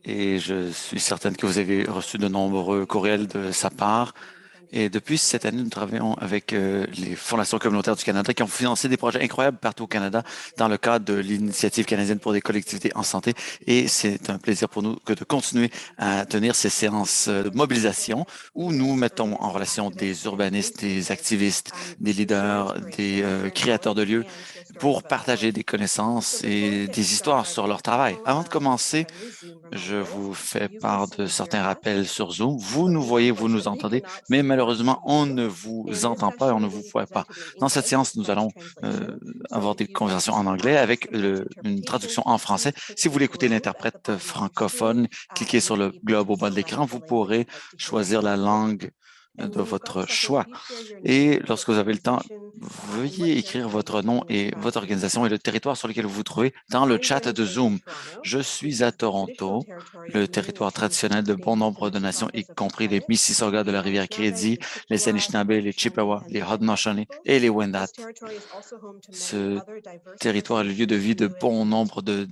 et je suis certaine que vous avez reçu de nombreux courriels de sa part. Et depuis cette année, nous travaillons avec les fondations communautaires du Canada qui ont financé des projets incroyables partout au Canada dans le cadre de l'Initiative canadienne pour des collectivités en santé. Et c'est un plaisir pour nous que de continuer à tenir ces séances de mobilisation où nous mettons en relation des urbanistes, des activistes, des leaders, des créateurs de lieux pour partager des connaissances et des histoires sur leur travail. Avant de commencer, je vous fais part de certains rappels sur Zoom. Vous nous voyez, vous nous entendez, mais malheureusement, on ne vous entend pas et on ne vous voit pas. Dans cette séance, nous allons avoir des conversations en anglais avec une traduction en français. Si vous voulez écouter l'interprète francophone, cliquez sur le globe au bas de l'écran. Vous pourrez choisir la langue de votre choix. Et lorsque vous avez le temps, veuillez écrire votre nom et votre organisation et le territoire sur lequel vous vous trouvez dans le chat de Zoom. Je suis à Toronto, le territoire traditionnel de bon nombre de nations, y compris les Mississauga de la rivière Crédit, les Anishinaabe, les Chippewa, les Haudenosaunee et les Wendat. Ce territoire est le lieu de vie de bon nombre de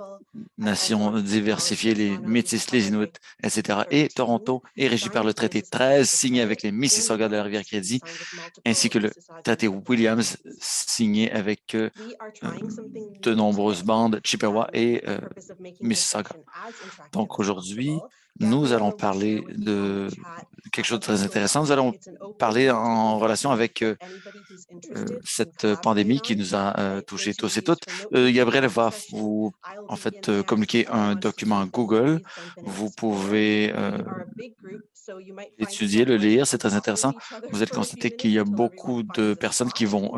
nations diversifiées, les Métis, les Inuits, etc. Et Toronto est régi par le traité 13 signé avec les Mississauga de la rivière Crédit, ainsi que le traité Williams signé avec de nombreuses bandes Chippewa et Mississauga. Donc aujourd'hui, nous allons parler de quelque chose de très intéressant. Nous allons parler en relation avec cette pandémie qui nous a touchés tous et toutes. Gabriel va vous, en fait, communiquer un document Google. Vous pouvez l'étudier, le lire, c'est très intéressant. Vous allez constater qu'il y a beaucoup de personnes qui vont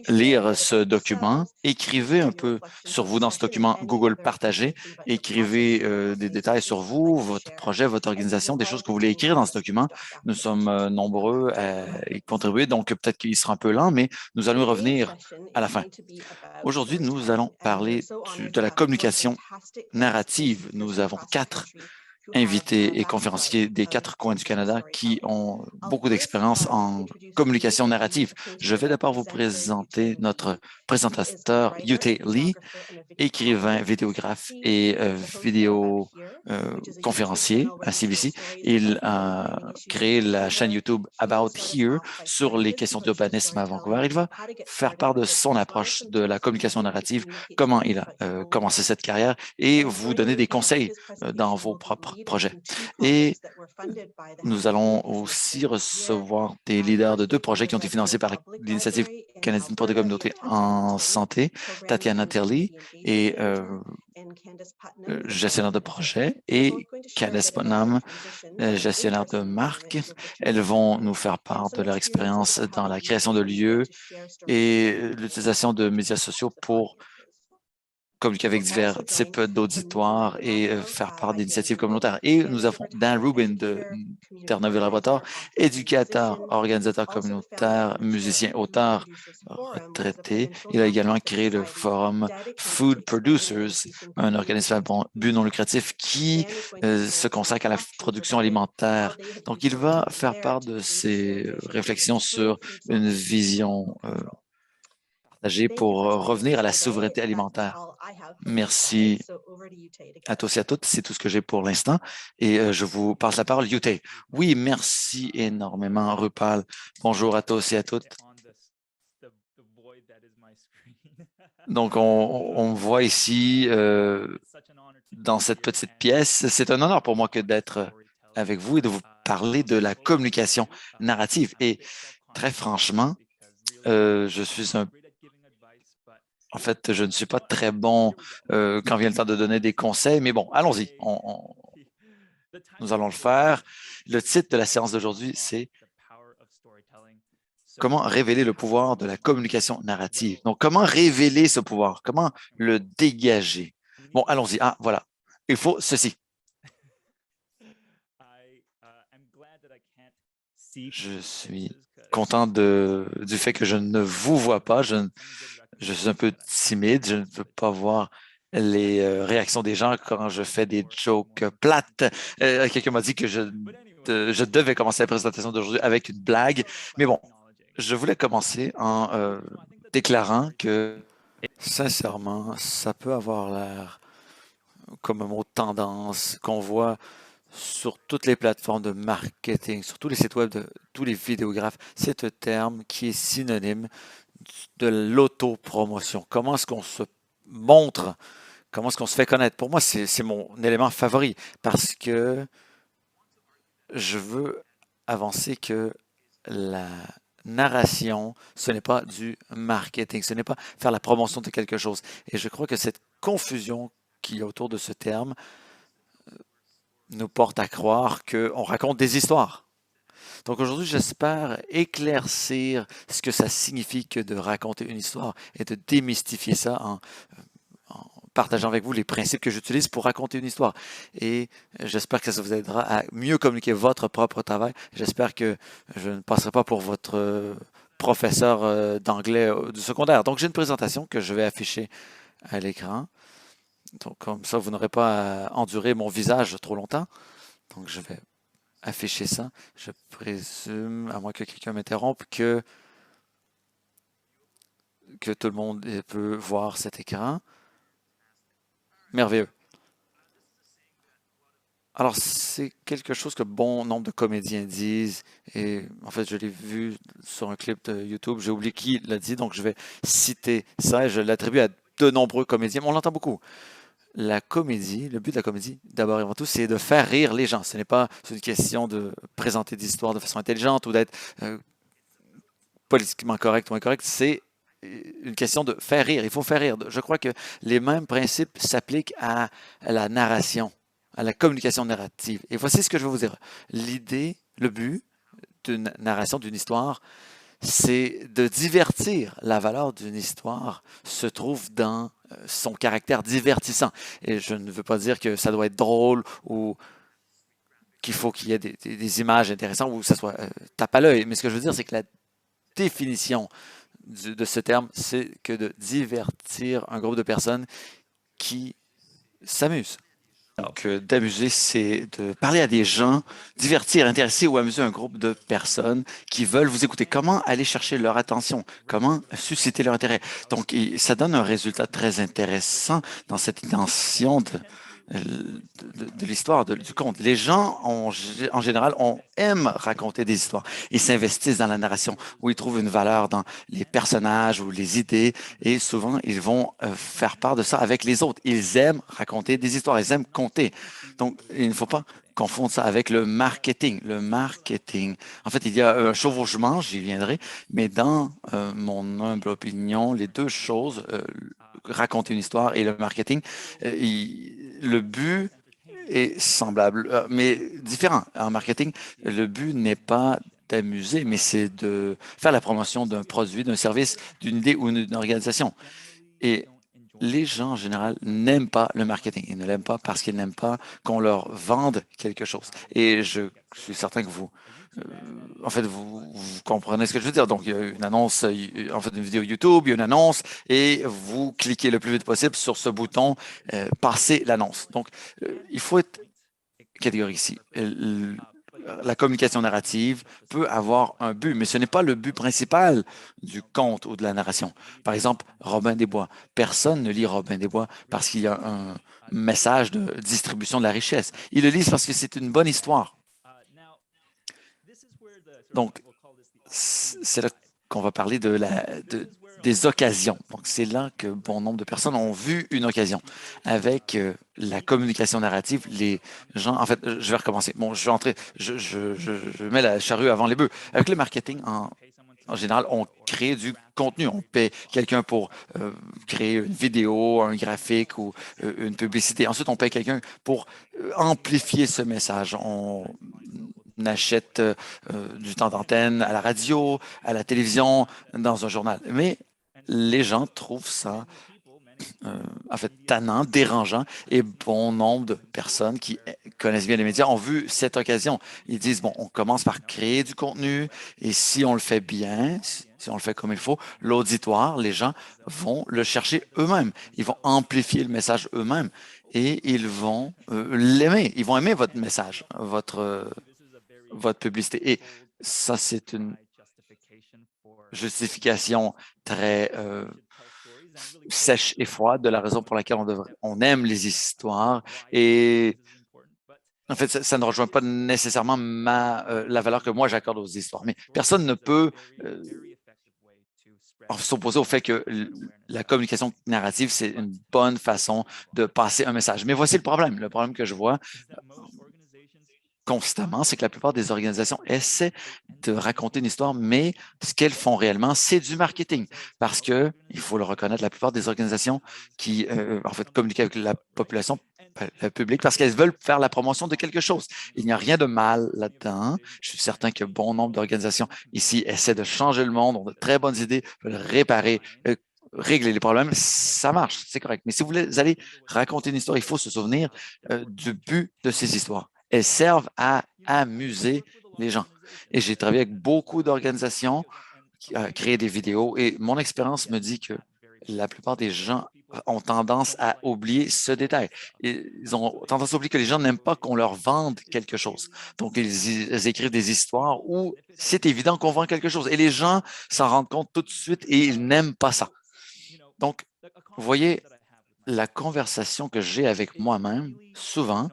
lire ce document. Écrivez un peu sur vous dans ce document Google partagé. Écrivez des détails sur vous, votre projet, votre organisation, des choses que vous voulez écrire dans ce document. Nous sommes nombreux à y contribuer, donc peut-être qu'il sera un peu lent, mais nous allons y revenir à la fin. Aujourd'hui, nous allons parler de la communication narrative. Nous avons 4 invités et conférenciers des 4 coins du Canada qui ont beaucoup d'expérience en communication narrative. Je vais d'abord vous présenter notre présentateur, Yute Lee, écrivain, vidéographe et vidéo conférencier à CBC. Il a créé la chaîne YouTube About Here sur les questions d'urbanisme à Vancouver. Il va faire part de son approche de la communication narrative, comment il a commencé cette carrière et vous donner des conseils dans vos propres projets. Et nous allons aussi recevoir des leaders de 2 projets qui ont été financés par l'Initiative canadienne pour des communautés en santé, Tatiana Terli et gestionnaire de projet, et Candice Putnam, gestionnaire de marque. Elles vont nous faire part de leur expérience dans la création de lieux et l'utilisation de médias sociaux pour communiquer avec divers types d'auditoires et faire part d'initiatives communautaires. Et nous avons Dan Rubin de Terre-Neuve-Laboratoire, éducateur, organisateur communautaire, musicien, auteur, retraité. Il a également créé le forum Food Producers, un organisme à but non lucratif qui se consacre à la production alimentaire. Donc, il va faire part de ses réflexions sur une vision partagée pour revenir à la souveraineté alimentaire. Merci à tous et à toutes. C'est tout ce que j'ai pour l'instant. Et je vous passe la parole, Yute. Oui, merci énormément, Rupal. Bonjour à tous et à toutes. Donc, on me voit ici dans cette petite pièce. C'est un honneur pour moi que d'être avec vous et de vous parler de la communication narrative. Et très franchement, je suis en fait, je ne suis pas très bon quand vient le temps de donner des conseils, mais bon, allons-y. Nous allons le faire. Le titre de la séance d'aujourd'hui, c'est Comment révéler le pouvoir de la communication narrative. Donc, comment révéler ce pouvoir? Comment le dégager? Bon, allons-y. Ah, voilà. Il faut ceci. Je suis content du fait que je ne vous vois pas. Je suis un peu timide. Je ne peux pas voir les réactions des gens quand je fais des jokes plates. Quelqu'un m'a dit que je devais commencer la présentation d'aujourd'hui avec une blague. Mais bon, je voulais commencer en déclarant que, sincèrement, ça peut avoir l'air comme un mot de tendance qu'on voit sur toutes les plateformes de marketing, sur tous les sites web de tous les vidéographes. C'est un terme qui est synonyme de l'autopromotion. Comment est-ce qu'on se montre? Comment est-ce qu'on se fait connaître? Pour moi, c'est mon élément favori parce que je veux avancer que la narration, ce n'est pas du marketing, ce n'est pas faire la promotion de quelque chose. Et je crois que cette confusion qu'il y a autour de ce terme nous porte à croire qu'on raconte des histoires. Donc aujourd'hui, j'espère éclaircir ce que ça signifie que de raconter une histoire et de démystifier ça en partageant avec vous les principes que j'utilise pour raconter une histoire. Et j'espère que ça vous aidera à mieux communiquer votre propre travail. J'espère que je ne passerai pas pour votre professeur d'anglais du secondaire. Donc j'ai une présentation que je vais afficher à l'écran. Donc comme ça, vous n'aurez pas à endurer mon visage trop longtemps. Donc je vais afficher ça. Je présume, à moins que quelqu'un m'interrompe, que tout le monde peut voir cet écran. Merveilleux. Alors, c'est quelque chose que bon nombre de comédiens disent, et en fait, je l'ai vu sur un clip de YouTube, j'ai oublié qui l'a dit, donc je vais citer ça et je l'attribue à de nombreux comédiens, mais on l'entend beaucoup. La comédie, le but de la comédie, d'abord et avant tout, c'est de faire rire les gens. Ce n'est pas une question de présenter des histoires de façon intelligente ou d'être euh, politiquement correct ou incorrect, c'est une question de faire rire. Il faut faire rire. Je crois que les mêmes principes s'appliquent à la narration, à la communication narrative. Et voici ce que je vais vous dire. L'idée, le but d'une narration, d'une histoire, c'est de divertir. La valeur d'une histoire se trouve dans son caractère divertissant. Et je ne veux pas dire que ça doit être drôle ou qu'il faut qu'il y ait des images intéressantes ou que ça soit tape à l'œil. Mais ce que je veux dire, c'est que la définition de ce terme, c'est que de divertir un groupe de personnes qui s'amusent. Donc, d'amuser, c'est de parler à des gens, divertir, intéresser ou amuser un groupe de personnes qui veulent vous écouter. Comment aller chercher leur attention? Comment susciter leur intérêt? Donc, ça donne un résultat très intéressant dans cette intention de l'histoire, du conte. Les gens, en général, aiment raconter des histoires. Ils s'investissent dans la narration, où ils trouvent une valeur dans les personnages ou les idées, et souvent, ils vont faire part de ça avec les autres. Ils aiment raconter des histoires, ils aiment conter. Donc, il ne faut pas confondre ça avec le marketing. Le marketing, en fait, il y a un chevauchement, j'y viendrai, mais dans mon humble opinion, les deux choses, raconter une histoire et le marketing, le but est semblable, mais différent. En marketing, le but n'est pas d'amuser, mais c'est de faire la promotion d'un produit, d'un service, d'une idée ou d'une organisation. Et les gens, en général, n'aiment pas le marketing. Ils ne l'aiment pas parce qu'ils n'aiment pas qu'on leur vende quelque chose. Et je suis certain que euh, en fait, vous comprenez ce que je veux dire. Donc, il y a une annonce, en fait, une vidéo YouTube, il y a une annonce, et vous cliquez le plus vite possible sur ce bouton, passer l'annonce. Donc, il faut être catégorique ici. La communication narrative peut avoir un but, mais ce n'est pas le but principal du conte ou de la narration. Par exemple, Robin des Bois. Personne ne lit Robin des Bois parce qu'il y a un message de distribution de la richesse. Ils le lisent parce que c'est une bonne histoire. Donc, c'est là qu'on va parler des occasions. Donc, c'est là que bon nombre de personnes ont vu une occasion. Avec la communication narrative, les gens, en fait, je vais recommencer. Bon, je vais entrer, je mets la charrue avant les bœufs. Avec le marketing, en général, on crée du contenu. On paie quelqu'un pour créer une vidéo, un graphique ou une publicité. Ensuite, on paie quelqu'un pour amplifier ce message. On achète du temps d'antenne à la radio, à la télévision, dans un journal. Mais les gens trouvent ça en fait tannant, dérangeant, et bon nombre de personnes qui connaissent bien les médias ont vu cette occasion. Ils disent, bon, on commence par créer du contenu, et si on le fait bien, si on le fait comme il faut, l'auditoire, les gens vont le chercher eux-mêmes. Ils vont amplifier le message eux-mêmes, et ils vont l'aimer. Ils vont aimer votre message, votre publicité. Et ça, c'est une justification très sèche et froide, de la raison pour laquelle on aime les histoires. Et en fait, ça ne rejoint pas nécessairement la valeur que moi j'accorde aux histoires. Mais personne ne peut euh, s'opposer au fait que la communication narrative, c'est une bonne façon de passer un message. Mais voici le problème. Le problème que je vois constamment, c'est que la plupart des organisations essaient de raconter une histoire, mais ce qu'elles font réellement, c'est du marketing. Parce que, il faut le reconnaître, la plupart des organisations qui, en fait, communiquent avec la population, le public, parce qu'elles veulent faire la promotion de quelque chose. Il n'y a rien de mal là-dedans. Je suis certain que bon nombre d'organisations ici essaient de changer le monde, ont de très bonnes idées, veulent réparer, régler les problèmes. Ça marche, c'est correct. Mais si vous voulez allez raconter une histoire, il faut se souvenir du but de ces histoires. Elles servent à amuser les gens. Et j'ai travaillé avec beaucoup d'organisations qui ont créé des vidéos et mon expérience me dit que la plupart des gens ont tendance à oublier ce détail. Ils ont tendance à oublier que les gens n'aiment pas qu'on leur vende quelque chose. Donc, ils écrivent des histoires où c'est évident qu'on vend quelque chose et les gens s'en rendent compte tout de suite et ils n'aiment pas ça. Donc, vous voyez, la conversation que j'ai avec moi-même, souvent,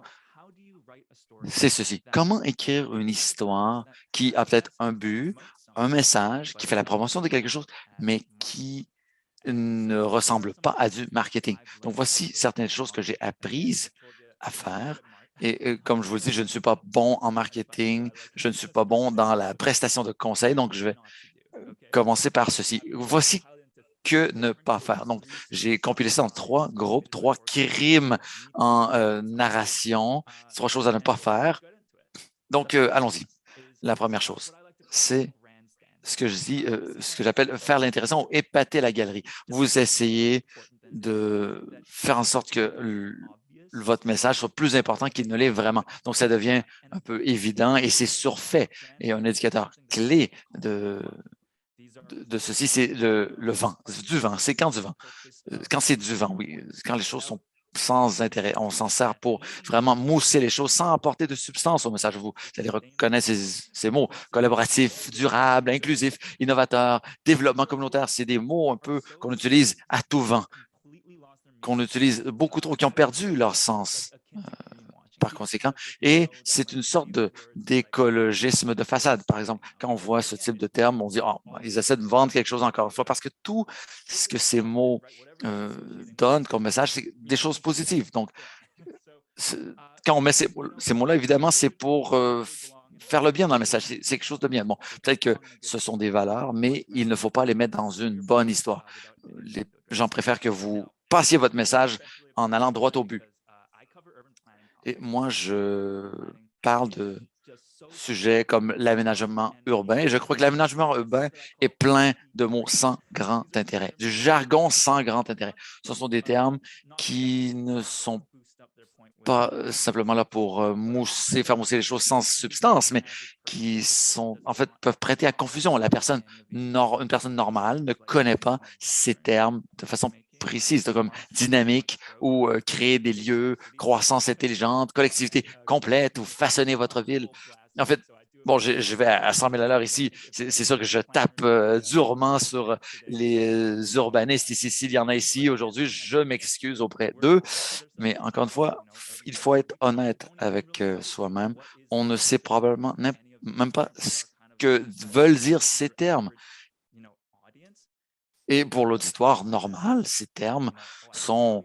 c'est ceci. Comment écrire une histoire qui a peut-être un but, un message, qui fait la promotion de quelque chose, mais qui ne ressemble pas à du marketing. Donc, voici certaines choses que j'ai apprises à faire. Et comme je vous le dis, je ne suis pas bon en marketing, je ne suis pas bon dans la prestation de conseils, donc je vais commencer par ceci. Voici que ne pas faire. Donc, j'ai compilé ça en trois groupes, trois crimes en narration, trois choses à ne pas faire. Donc, allons-y. La première chose, c'est ce que je dis, ce que j'appelle faire l'intéressant ou épater la galerie. Vous essayez de faire en sorte que votre message soit plus important qu'il ne l'est vraiment. Donc, ça devient un peu évident et c'est surfait. Et un indicateur clé de ceci, c'est le vent, du vent. C'est quand du vent. Quand c'est du vent, oui. Quand les choses sont sans intérêt, on s'en sert pour vraiment mousser les choses sans apporter de substance au message. Vous allez reconnaître ces mots. Collaboratif, durable, inclusif, innovateur, développement communautaire. C'est des mots un peu qu'on utilise à tout vent, qu'on utilise beaucoup trop, qui ont perdu leur sens par conséquent. Et c'est une sorte d'écologisme de façade. Par exemple, quand on voit ce type de terme, on dit, oh, ils essaient de vendre quelque chose encore une fois, parce que tout ce que ces mots donnent comme message, c'est des choses positives. Donc, quand on met ces mots-là, évidemment, c'est pour faire le bien dans le message. C'est quelque chose de bien. Bon, peut-être que ce sont des valeurs, mais il ne faut pas les mettre dans une bonne histoire. Les gens préfèrent que vous passiez votre message en allant droit au but. Et moi, je parle de sujets comme l'aménagement urbain. Et je crois que l'aménagement urbain est plein de mots sans grand intérêt, du jargon sans grand intérêt. Ce sont des termes qui ne sont pas simplement là pour faire mousser les choses sans substance, mais qui sont, en fait, peuvent prêter à confusion. Une personne normale ne connaît pas ces termes de façon précise, comme dynamique ou créer des lieux, croissance intelligente, collectivité complète ou façonner votre ville. En fait, bon, je vais à 100 000 à l'heure ici. C'est sûr que je tape durement sur les urbanistes ici. S'il y en a ici aujourd'hui, je m'excuse auprès d'eux. Mais encore une fois, il faut être honnête avec soi-même. On ne sait probablement même pas ce que veulent dire ces termes. Et pour l'auditoire normal, ces termes sont,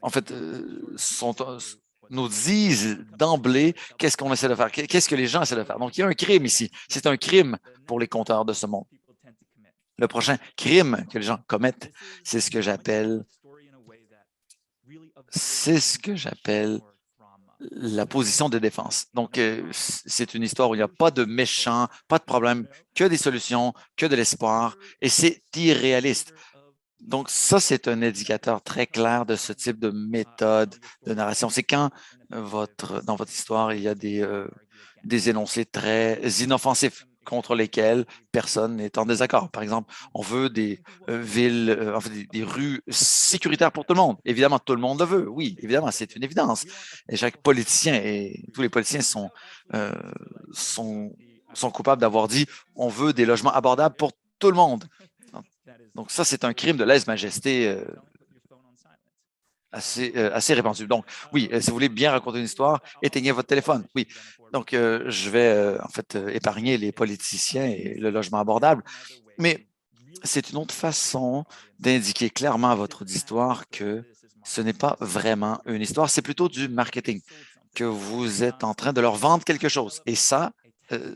en fait, nous disent d'emblée qu'est-ce qu'on essaie de faire, qu'est-ce que les gens essaient de faire. Donc, il y a un crime ici. C'est un crime pour les compteurs de ce monde. Le prochain crime que les gens commettent, c'est c'est ce que j'appelle la position de défense. Donc, c'est une histoire où il n'y a pas de méchant, pas de problème, que des solutions, que de l'espoir, et c'est irréaliste. Donc, ça, c'est un indicateur très clair de ce type de méthode de narration. C'est quand dans votre histoire, il y a des énoncés très inoffensifs contre lesquels personne n'est en désaccord. Par exemple, on veut des villes, enfin, des rues sécuritaires pour tout le monde. Évidemment, tout le monde le veut. Oui, évidemment, c'est une évidence. Et chaque politicien et tous les politiciens euh, sont, sont coupables d'avoir dit on veut des logements abordables pour tout le monde. Donc, ça, c'est un crime de lèse-majesté assez répandu. Donc, oui, si vous voulez bien raconter une histoire, éteignez votre téléphone. Oui. Donc, je vais en fait épargner les politiciens et le logement abordable. Mais c'est une autre façon d'indiquer clairement à votre auditoire que ce n'est pas vraiment une histoire, c'est plutôt du marketing, que vous êtes en train de leur vendre quelque chose. Et ça, euh,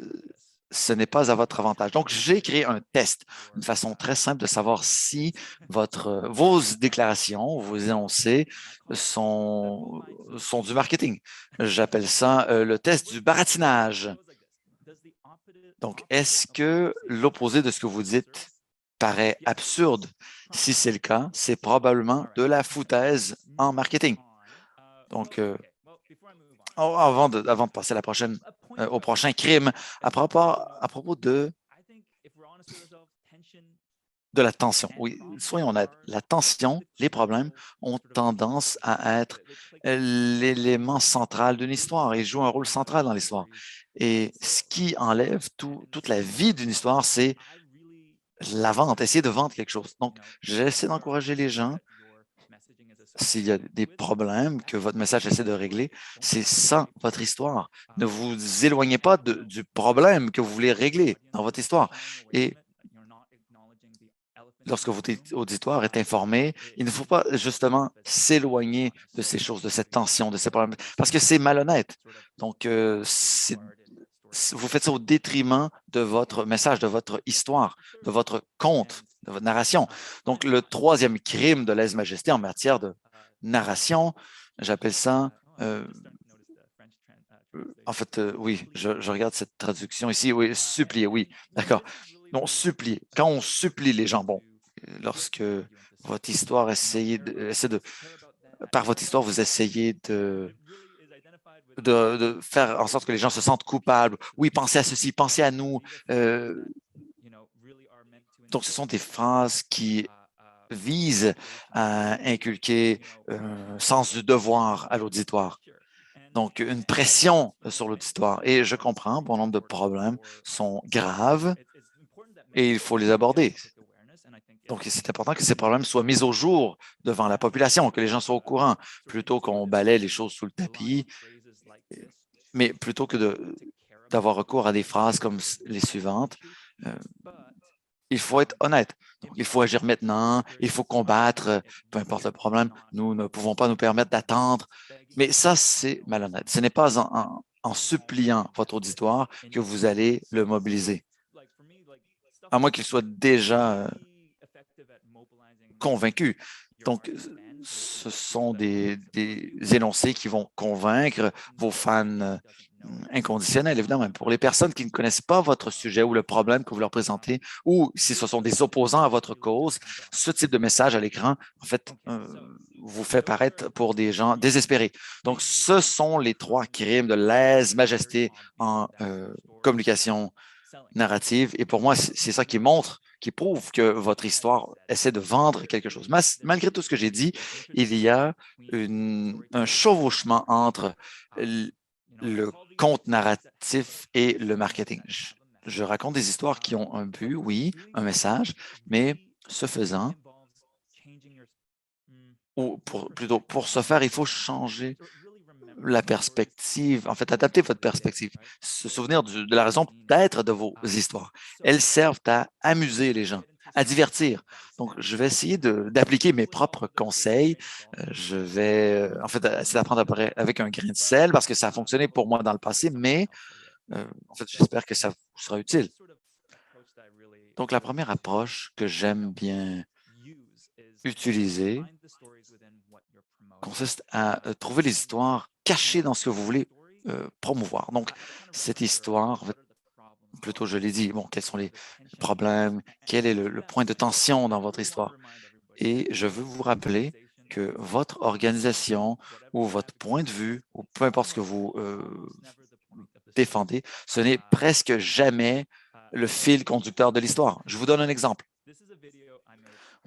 ce n'est pas à votre avantage. Donc, j'ai créé un test, une façon très simple de savoir si vos déclarations, vos énoncés sont du marketing. J'appelle ça le test du baratinage. Donc, est-ce que l'opposé de ce que vous dites paraît absurde? Si c'est le cas, c'est probablement de la foutaise en marketing. Donc, avant de passer à au prochain crime, à propos de la tension. Oui, soyons honnêtes, la tension, les problèmes ont tendance à être l'élément central d'une histoire et jouent un rôle central dans l'histoire. Et ce qui enlève toute la vie d'une histoire, c'est la vente, essayer de vendre quelque chose. Donc, j'essaie d'encourager les gens. S'il y a des problèmes que votre message essaie de régler, c'est ça votre histoire. Ne vous éloignez pas du problème que vous voulez régler dans votre histoire. Et lorsque votre auditoire est informé, il ne faut pas justement s'éloigner de ces choses, de cette tension, de ces problèmes, parce que c'est malhonnête. Donc, vous faites ça au détriment de votre message, de votre histoire, de votre conte, de votre narration. Donc, le troisième crime de lèse-majesté en matière de narration, j'appelle ça, en fait, oui, je regarde cette traduction ici, oui, supplier, oui, d'accord. Non, supplier. Quand on supplie les gens, bon, lorsque votre histoire par votre histoire, vous essayez de faire en sorte que les gens se sentent coupables. Oui, pensez à ceci, pensez à nous. Euh, donc, ce sont des phrases qui visent à inculquer un sens du devoir à l'auditoire. Donc, une pression sur l'auditoire. Et je comprends, bon nombre de problèmes sont graves et il faut les aborder. Donc, c'est important que ces problèmes soient mis au jour devant la population, que les gens soient au courant, plutôt qu'on balaie les choses sous le tapis, mais plutôt que d'avoir recours à des phrases comme les suivantes. euh, il faut être honnête. Donc, il faut agir maintenant, il faut combattre, peu importe le problème. Nous ne pouvons pas nous permettre d'attendre. Mais ça, c'est malhonnête. Ce n'est pas en suppliant votre auditoire que vous allez le mobiliser, à moins qu'il soit déjà convaincu. Donc, ce sont des énoncés qui vont convaincre vos fans inconditionnels, évidemment. Pour les personnes qui ne connaissent pas votre sujet ou le problème que vous leur présentez, ou si ce sont des opposants à votre cause, ce type de message à l'écran, en fait, vous fait paraître pour des gens désespérés. Donc, ce sont les trois crimes de lèse-majesté en communication narrative. Et pour moi, c'est ça qui prouve que votre histoire essaie de vendre quelque chose. Malgré tout ce que j'ai dit, il y a un chevauchement entre le conte narratif et le marketing. Je raconte des histoires qui ont un but, oui, un message, mais ce faisant, ou plutôt pour ce faire, il faut changer la perspective, en fait, adapter votre perspective, se souvenir de la raison d'être de vos histoires. Elles servent à amuser les gens, à divertir. Donc, je vais essayer d'appliquer mes propres conseils. Je vais, en fait, essayer d'apprendre avec un grain de sel parce que ça a fonctionné pour moi dans le passé, mais en fait, j'espère que ça vous sera utile. Donc, la première approche que j'aime bien utiliser consiste à trouver les histoires cachées dans ce que vous voulez promouvoir. Donc, cette histoire, en fait, plutôt je l'ai dit, bon, quels sont les problèmes, quel est le point de tension dans votre histoire. Et je veux vous rappeler que votre organisation ou votre point de vue, ou peu importe ce que vous défendez, ce n'est presque jamais le fil conducteur de l'histoire. Je vous donne un exemple.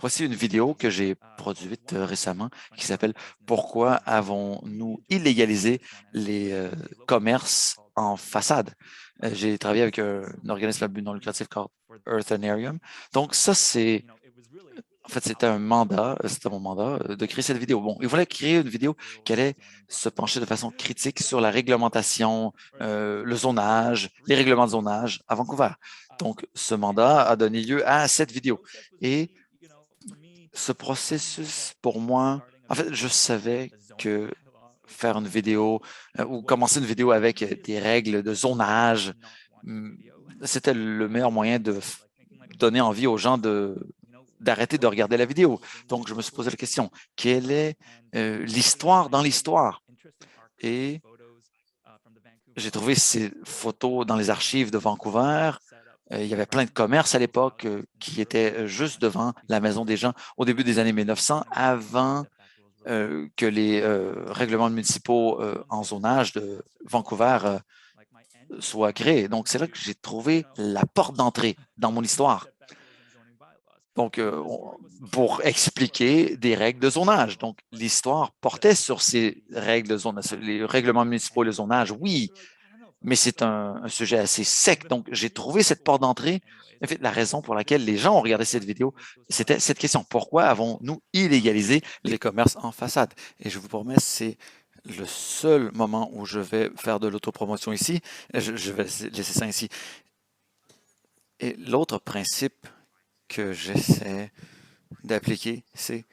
Voici une vidéo que j'ai produite récemment qui s'appelle Pourquoi avons-nous illégalisé les commerces en façade? J'ai travaillé avec un organisme à but non lucratif called Earthanarium. Donc, ça, c'est En fait, c'était mon mandat de créer cette vidéo. Bon, il voulait créer une vidéo qui allait se pencher de façon critique sur la réglementation, le zonage, les règlements de zonage à Vancouver. Donc, ce mandat a donné lieu à cette vidéo. Et ce processus, pour moi, en fait, je savais que faire une vidéo ou commencer une vidéo avec des règles de zonage, hum, c'était le meilleur moyen de donner envie aux gens d'arrêter de regarder la vidéo. Donc, je me suis posé la question, quelle est l'histoire dans l'histoire? Et j'ai trouvé ces photos dans les archives de Vancouver. Il y avait plein de commerces à l'époque qui étaient juste devant la maison des gens au début des années 1900, avant que les règlements municipaux en zonage de Vancouver soient créés. Donc, c'est là que j'ai trouvé la porte d'entrée dans mon histoire. Donc, pour expliquer des règles de zonage. Donc, l'histoire portait sur ces règles de zonage, les règlements municipaux de zonage, oui, mais c'est un sujet assez sec. Donc, j'ai trouvé cette porte d'entrée. En fait, la raison pour laquelle les gens ont regardé cette vidéo, c'était cette question. Pourquoi avons-nous illégalisé les commerces en façade? Et je vous promets, c'est le seul moment où je vais faire de l'autopromotion ici. Je vais laisser ça ici. Et l'autre principe que j'essaie d'appliquer, c'est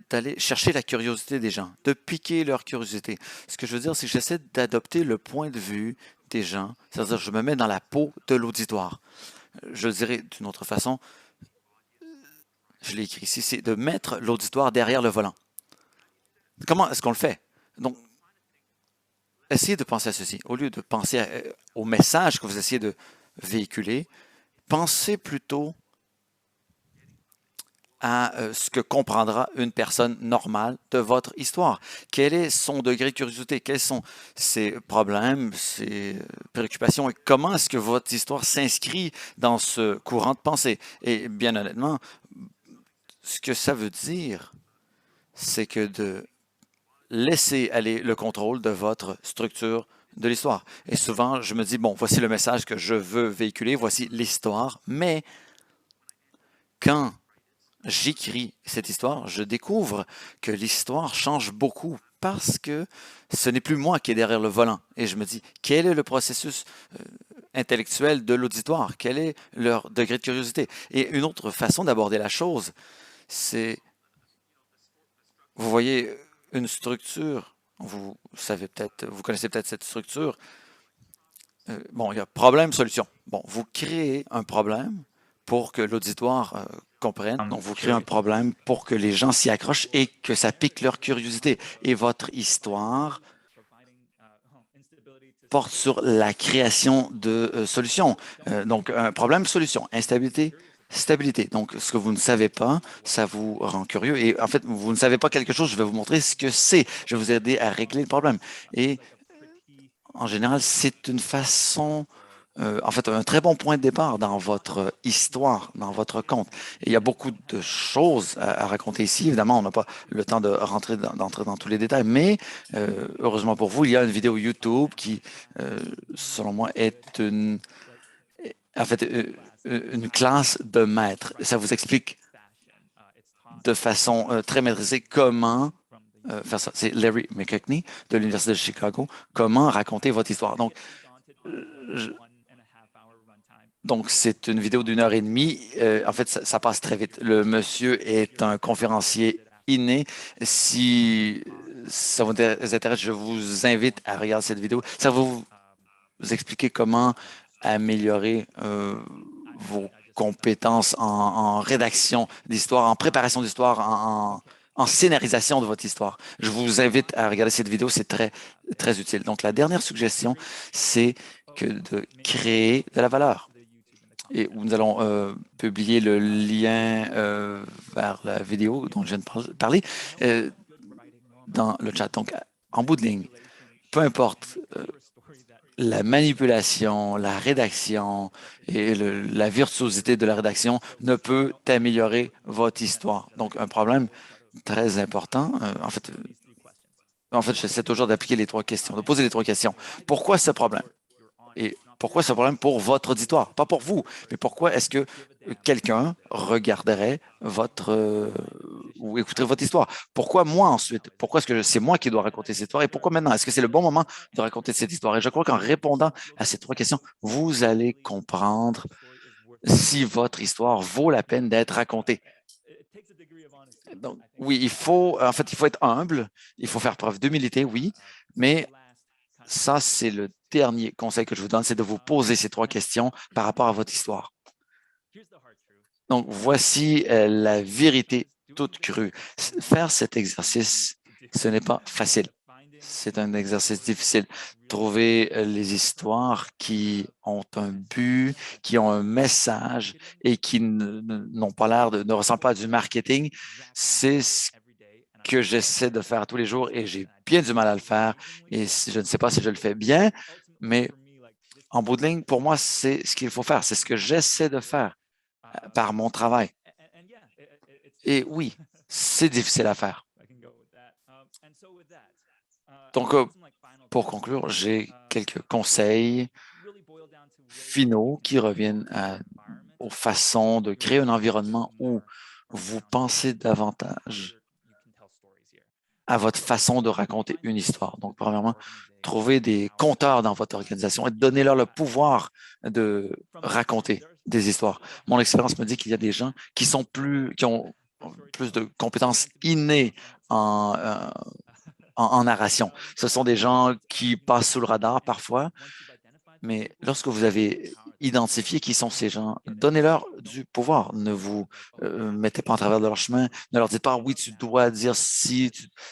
d'aller chercher la curiosité des gens, de piquer leur curiosité. Ce que je veux dire, c'est que j'essaie d'adopter le point de vue des gens, c'est-à-dire je me mets dans la peau de l'auditoire. Je le dirais d'une autre façon, je l'ai écrit ici, c'est de mettre l'auditoire derrière le volant. Comment est-ce qu'on le fait? Donc, essayez de penser à ceci. Au lieu de penser au message que vous essayez de véhiculer, pensez plutôt à ce que comprendra une personne normale de votre histoire. Quel est son degré de curiosité? Quels sont ses problèmes, ses préoccupations et comment est-ce que votre histoire s'inscrit dans ce courant de pensée? Et bien honnêtement, ce que ça veut dire, c'est que de laisser aller le contrôle de votre structure de l'histoire. Et souvent, je me dis, bon, voici le message que je veux véhiculer, voici l'histoire, mais quand j'écris cette histoire, je découvre que l'histoire change beaucoup parce que ce n'est plus moi qui est derrière le volant. Et je me dis, quel est le processus intellectuel de l'auditoire? Quel est leur degré de curiosité? Et une autre façon d'aborder la chose, c'est, vous voyez, une structure, vous savez peut-être, vous connaissez peut-être cette structure. Bon, il y a problème-solution. Bon, vous créez un problème pour que l'auditoire comprenne. Donc, vous créez un problème pour que les gens s'y accrochent et que ça pique leur curiosité. Et votre histoire porte sur la création de solutions. Donc, un problème, solution, instabilité, stabilité. Donc, ce que vous ne savez pas, ça vous rend curieux. Et en fait, vous ne savez pas quelque chose, je vais vous montrer ce que c'est. Je vais vous aider à régler le problème. Et en général, c'est une façon, en fait, un très bon point de départ dans votre histoire, dans votre conte. Et il y a beaucoup de choses à raconter ici. Évidemment, on n'a pas le temps de d'entrer dans tous les détails, mais heureusement pour vous, il y a une vidéo YouTube qui, selon moi, est en fait, une classe de maître. Ça vous explique de façon très maîtrisée comment faire ça. C'est Larry McKechnie de l'Université de Chicago. Comment raconter votre histoire. Donc, c'est une vidéo d'une heure et demie. En fait, ça passe très vite. Le monsieur est un conférencier inné. Si ça vous intéresse, je vous invite à regarder cette vidéo. Ça va vous expliquer comment améliorer vos compétences en rédaction d'histoire, en préparation d'histoire, en scénarisation de votre histoire. Je vous invite à regarder cette vidéo, c'est très, très utile. Donc, la dernière suggestion, c'est que de créer de la valeur. Et où nous allons publier le lien vers la vidéo dont je viens de parler dans le chat. Donc, en bout de ligne, peu importe la manipulation, la rédaction et la virtuosité de la rédaction ne peut améliorer votre histoire. Donc, un problème très important, en fait, j'essaie toujours d'appliquer les trois questions, de poser les trois questions. Pourquoi ce problème? Et pourquoi ce problème pour votre auditoire? Pas pour vous, mais pourquoi est-ce que quelqu'un regarderait ou écouterait votre histoire. Pourquoi moi ensuite? Pourquoi est-ce que c'est moi qui dois raconter cette histoire et pourquoi maintenant? Est-ce que c'est le bon moment de raconter cette histoire? Et je crois qu'en répondant à ces trois questions, vous allez comprendre si votre histoire vaut la peine d'être racontée. Donc, oui, il faut être humble, il faut faire preuve d'humilité, oui, mais ça, c'est le dernier conseil que je vous donne, c'est de vous poser ces trois questions par rapport à votre histoire. Donc, voici la vérité toute crue. Faire cet exercice, ce n'est pas facile. C'est un exercice difficile. Trouver les histoires qui ont un but, qui ont un message et qui n'ont pas l'air ne ressemblent pas à du marketing, c'est ce que j'essaie de faire tous les jours et j'ai bien du mal à le faire. Et je ne sais pas si je le fais bien, mais en bout de ligne, pour moi, c'est ce qu'il faut faire. C'est ce que j'essaie de faire par mon travail. Et oui, c'est difficile à faire. Donc, pour conclure, j'ai quelques conseils finaux qui reviennent aux façons de créer un environnement où vous pensez davantage à votre façon de raconter une histoire. Donc, premièrement, trouvez des conteurs dans votre organisation et donnez-leur le pouvoir de raconter des histoires. Mon expérience me dit qu'il y a des gens qui ont plus de compétences innées en narration. Ce sont des gens qui passent sous le radar parfois, mais lorsque vous avez identifié qui sont ces gens, donnez-leur du pouvoir. Ne vous mettez pas en travers de leur chemin. Ne leur dites pas, oui, tu dois dire ci,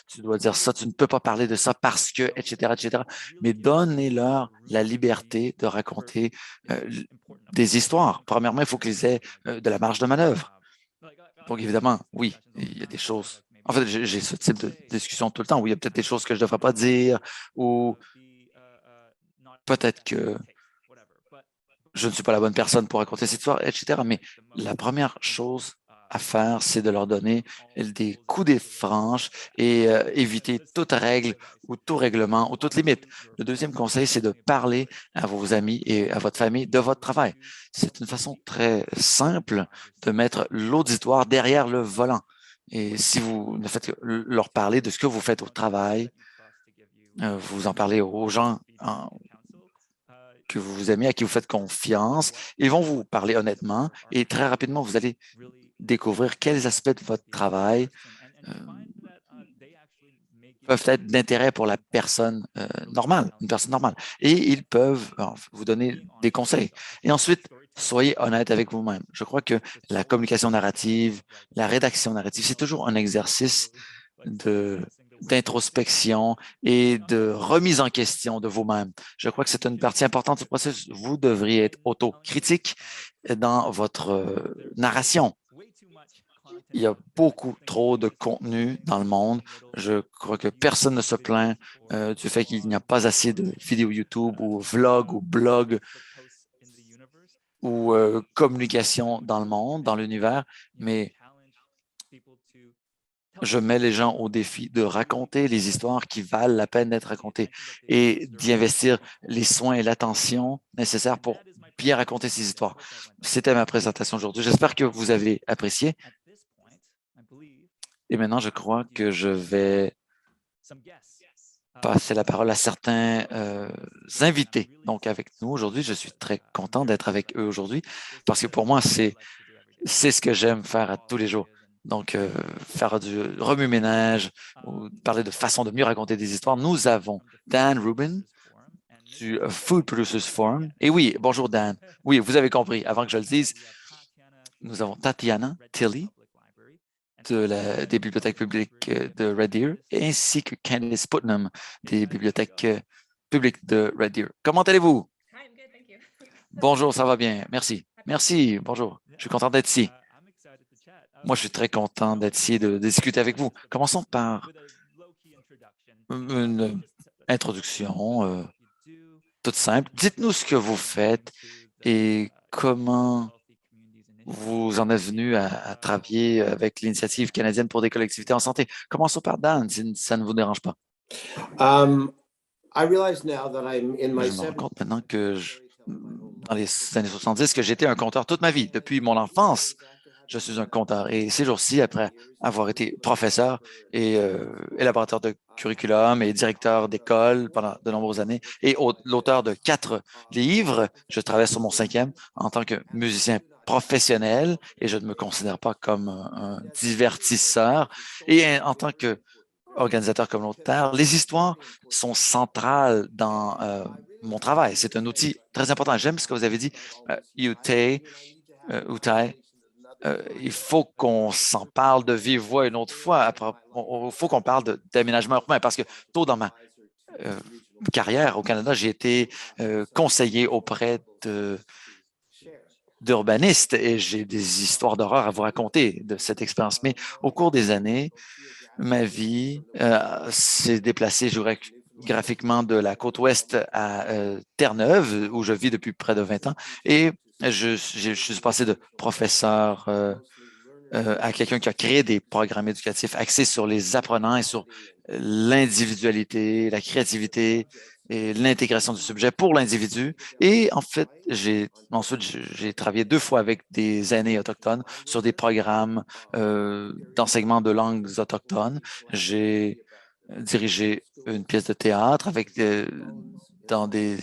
tu dois dire ça, tu ne peux pas parler de ça parce que, etc., etc. Mais donnez-leur la liberté de raconter des histoires. Premièrement, il faut qu'ils aient de la marge de manœuvre. Donc, évidemment, oui, il y a des choses. En fait, j'ai ce type de discussion tout le temps où il y a peut-être des choses que je ne devrais pas dire ou peut-être que je ne suis pas la bonne personne pour raconter cette histoire, etc. Mais la première chose à faire, c'est de leur donner des coups des franches et éviter toute règle ou tout règlement ou toute limite. Le deuxième conseil, c'est de parler à vos amis et à votre famille de votre travail. C'est une façon très simple de mettre l'auditoire derrière le volant. Et si vous ne faites que leur parler de ce que vous faites au travail, vous en parlez aux gens que vous aimez, à qui vous faites confiance, ils vont vous parler honnêtement et très rapidement, vous allez découvrir quels aspects de votre travail euh, peuvent être d'intérêt pour la personne normale, une personne normale. Et ils peuvent vous donner des conseils. Et ensuite, soyez honnête avec vous-même. Je crois que la communication narrative, la rédaction narrative, c'est toujours un exercice d'introspection et de remise en question de vous-même. Je crois que c'est une partie importante du processus. Vous devriez être autocritique dans votre narration. Il y a beaucoup trop de contenu dans le monde. Je crois que personne ne se plaint du fait qu'il n'y a pas assez de vidéos YouTube ou vlogs ou blogs ou communication dans le monde, dans l'univers, mais je mets les gens au défi de raconter les histoires qui valent la peine d'être racontées et d'y investir les soins et l'attention nécessaires pour bien raconter ces histoires. C'était ma présentation aujourd'hui. J'espère que vous avez apprécié. Et maintenant, je crois que je vais passer la parole à certains invités. Donc, avec nous aujourd'hui, je suis très content d'être avec eux aujourd'hui parce que pour moi, c'est ce que j'aime faire à tous les jours. Donc, faire du remue-ménage ou parler de façon de mieux raconter des histoires. Nous avons Dan Rubin du Food Producers Forum. Et oui, bonjour Dan. Oui, vous avez compris, avant que je le dise, nous avons Tatiana Tilley des bibliothèques publiques de Red Deer, ainsi que Candice Putnam des bibliothèques publiques de Red Deer. Comment allez-vous? Bonjour, ça va bien. Merci. Merci, bonjour. Je suis content d'être ici. Moi, je suis très content d'être ici et de discuter avec vous. Commençons par une introduction toute simple. Dites-nous ce que vous faites et comment vous en êtes venu à travailler avec l'Initiative canadienne pour des collectivités en santé. Commençons par Dan, si ça ne vous dérange pas. Um, I realize now that I'm in my Je me rends compte maintenant que dans les années 70 que j'étais un compteur toute ma vie. Depuis mon enfance, je suis un compteur. Et ces jours-ci, après avoir été professeur et élaborateur de curriculum et directeur d'école pendant de nombreuses années et l'auteur de 4 livres, je travaille sur mon 5e en tant que musicien professionnel et je ne me considère pas comme un divertisseur. Et en tant que organisateur communautaire, les histoires sont centrales dans mon travail. C'est un outil très important. J'aime ce que vous avez dit, Utai. Il faut qu'on s'en parle de vive voix une autre fois. Il faut qu'on parle d'aménagement urbain parce que tôt dans ma euh, carrière au Canada, j'ai été conseiller auprès d'urbanistes et j'ai des histoires d'horreur à vous raconter de cette expérience. Mais au cours des années, ma vie s'est déplacée géographiquement de la côte ouest à Terre-Neuve, où je vis depuis près de 20 ans. Et je suis passé de professeur à quelqu'un qui a créé des programmes éducatifs axés sur les apprenants et sur l'individualité, la créativité et l'intégration du sujet pour l'individu. Et en fait, j'ai travaillé 2 fois avec des aînés autochtones sur des programmes d'enseignement de langues autochtones. J'ai dirigé une pièce de théâtre avec dans des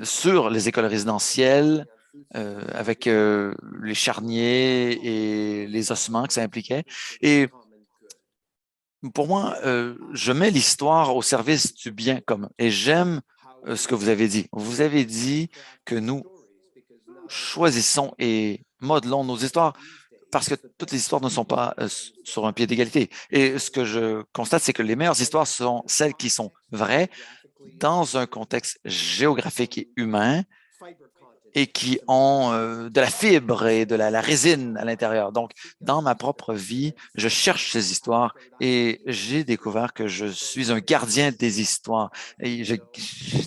sur les écoles résidentielles avec les charniers et les ossements que ça impliquait. Et pour moi, je mets l'histoire au service du bien commun. Et j'aime ce que vous avez dit. Vous avez dit que nous choisissons et modelons nos histoires parce que toutes les histoires ne sont pas sur un pied d'égalité. Et ce que je constate, c'est que les meilleures histoires sont celles qui sont vraies dans un contexte géographique et humain et qui ont de la fibre et de la résine à l'intérieur. Donc, dans ma propre vie, je cherche ces histoires et j'ai découvert que je suis un gardien des histoires. Et j'ai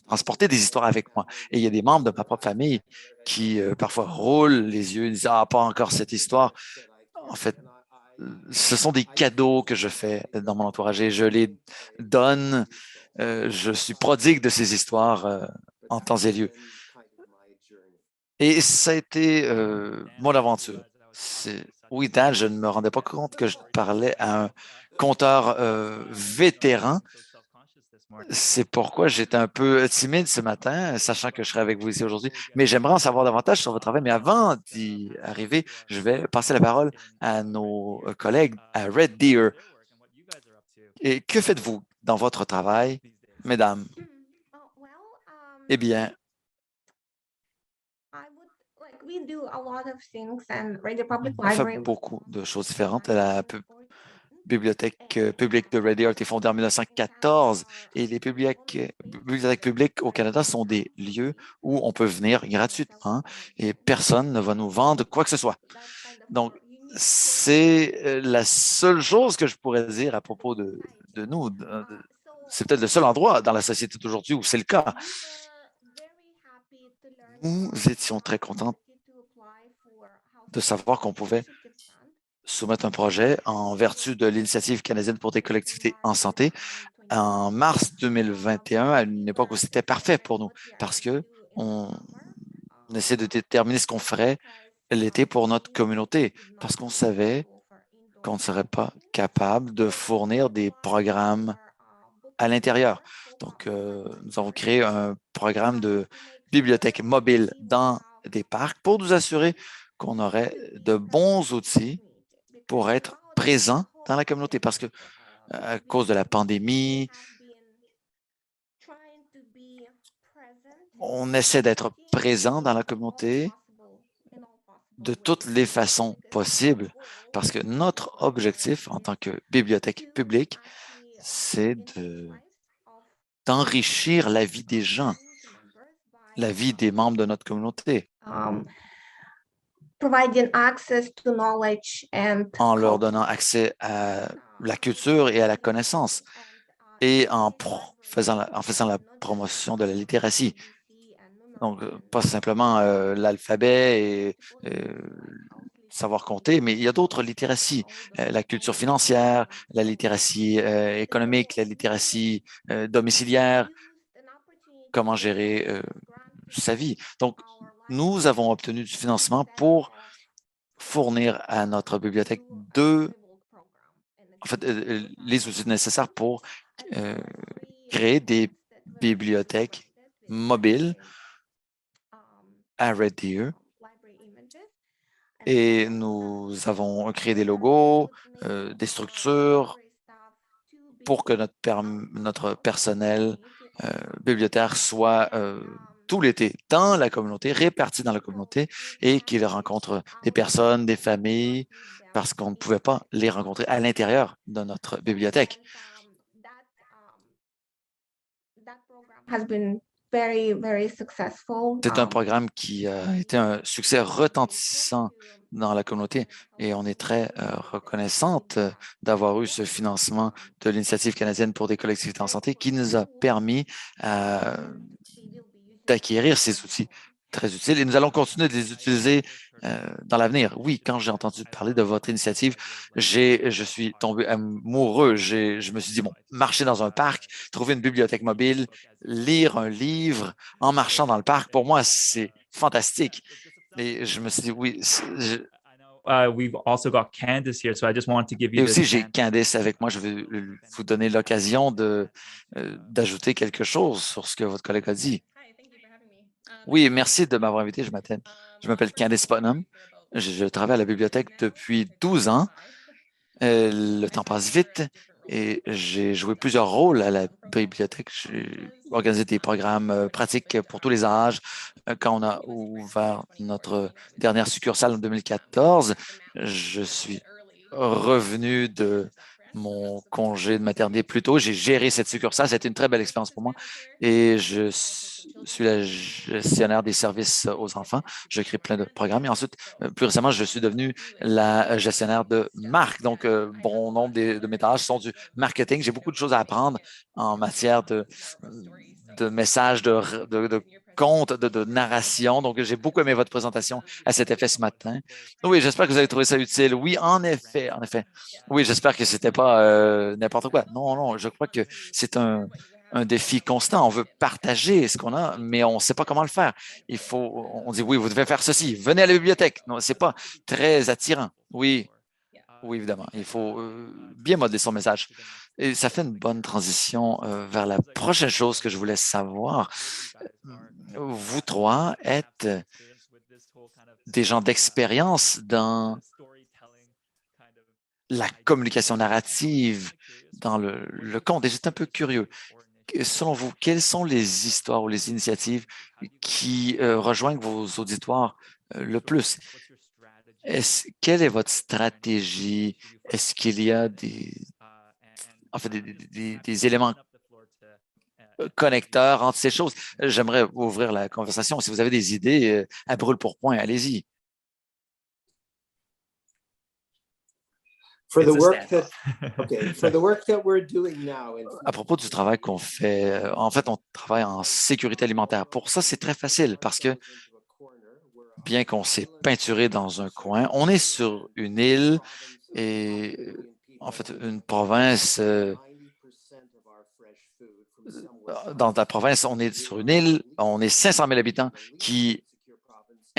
transporté des histoires avec moi. Et il y a des membres de ma propre famille qui parfois roulent les yeux et disent, ah, pas encore cette histoire. En fait, ce sont des cadeaux que je fais dans mon entourage et je les donne. Je suis prodigue de ces histoires en temps et lieu. Et ça a été mon aventure. Oui, Dan, je ne me rendais pas compte que je parlais à un conteur vétéran. C'est pourquoi j'étais un peu timide ce matin, sachant que je serai avec vous ici aujourd'hui. Mais j'aimerais en savoir davantage sur votre travail. Mais avant d'y arriver, je vais passer la parole à nos collègues à Red Deer. Et que faites-vous dans votre travail, mesdames? Eh bien, on fait beaucoup de choses différentes. La bibliothèque publique de Red Deer a été fondée en 1914 et les bibliothèques publiques au Canada sont des lieux où on peut venir gratuitement et personne ne va nous vendre quoi que ce soit. Donc, c'est la seule chose que je pourrais dire à propos de nous. C'est peut-être le seul endroit dans la société d'aujourd'hui où c'est le cas. Nous étions très contents de savoir qu'on pouvait soumettre un projet en vertu de l'Initiative canadienne pour des collectivités en santé en mars 2021, à une époque où c'était parfait pour nous, parce que on essaie de déterminer ce qu'on ferait l'été pour notre communauté, parce qu'on savait qu'on ne serait pas capable de fournir des programmes à l'intérieur. Donc, nous avons créé un programme de bibliothèque mobile dans des parcs pour nous assurer qu'on aurait de bons outils pour être présent dans la communauté, parce que à cause de la pandémie, on essaie d'être présent dans la communauté de toutes les façons possibles, parce que notre objectif en tant que bibliothèque publique, c'est d'enrichir la vie des gens, la vie des membres de notre communauté, en leur donnant accès à la culture et à la connaissance et en faisant la promotion de la littératie. Donc, pas simplement l'alphabet et savoir compter, mais il y a d'autres littératies. La culture financière, la littératie économique, la littératie domiciliaire, comment gérer sa vie. Donc, nous avons obtenu du financement pour fournir à notre bibliothèque les outils nécessaires pour euh, créer des bibliothèques mobiles à Red Deer. Et nous avons créé des logos, des structures pour que notre personnel bibliothécaire soit tout l'été dans la communauté, réparti dans la communauté et qu'il rencontre des personnes, des familles, parce qu'on ne pouvait pas les rencontrer à l'intérieur de notre bibliothèque. C'est un programme qui a été un succès retentissant dans la communauté et on est très reconnaissante d'avoir eu ce financement de l'Initiative canadienne pour des collectivités en santé qui nous a permis d'acquérir ces outils très utiles et nous allons continuer de les utiliser dans l'avenir. Oui, quand j'ai entendu parler de votre initiative, je suis tombé amoureux. Je me suis dit, bon, marcher dans un parc, trouver une bibliothèque mobile, lire un livre en marchant dans le parc, pour moi, c'est fantastique. Et je me suis dit, oui. We've also got Candace here, so I just wanted to give you Et this aussi, j'ai chance. Candice avec moi. Je vais vous donner l'occasion d'ajouter quelque chose sur ce que votre collègue a dit. Oui, merci de m'avoir invité. Je m'appelle Candice Putnam. Je travaille à la bibliothèque depuis 12 ans. Le temps passe vite et j'ai joué plusieurs rôles à la bibliothèque. J'ai organisé des programmes pratiques pour tous les âges. Quand on a ouvert notre dernière succursale en 2014, je suis revenu de mon congé de maternité plus tôt. J'ai géré cette succursale. C'était une très belle expérience pour moi et je suis la gestionnaire des services aux enfants. Je crée plein de programmes et ensuite, plus récemment, je suis devenu la gestionnaire de marque. Donc, bon nombre de mes tâches sont du marketing. J'ai beaucoup de choses à apprendre en matière de messages, de contes, de narration. Donc, j'ai beaucoup aimé votre présentation à cet effet ce matin. Oui, j'espère que vous avez trouvé ça utile. Oui, en effet, en effet. Oui, j'espère que c'était pas n'importe quoi. Non, non, je crois que c'est un défi constant. On veut partager ce qu'on a, mais on ne sait pas comment le faire. On dit oui, vous devez faire ceci. Venez à la bibliothèque. Non, c'est pas très attirant. Oui, oui, évidemment. Il faut bien modeler son message. Et ça fait une bonne transition vers la prochaine chose que je voulais savoir. Vous trois êtes des gens d'expérience dans la communication narrative, dans le conte. Et j'étais un peu curieux. Selon vous, quelles sont les histoires ou les initiatives qui rejoignent vos auditoires le plus? Quelle est votre stratégie? Est-ce qu'il y a en fait, des éléments connecteurs entre ces choses? J'aimerais ouvrir la conversation. Si vous avez des idées à brûle pour point, allez-y. À propos du travail qu'on fait, en fait, on travaille en sécurité alimentaire. Pour ça, c'est très facile parce que bien qu'on s'est peinturé dans un coin, on est sur une île et en fait, une province, dans la province, on est sur une île, on est 500 000 habitants qui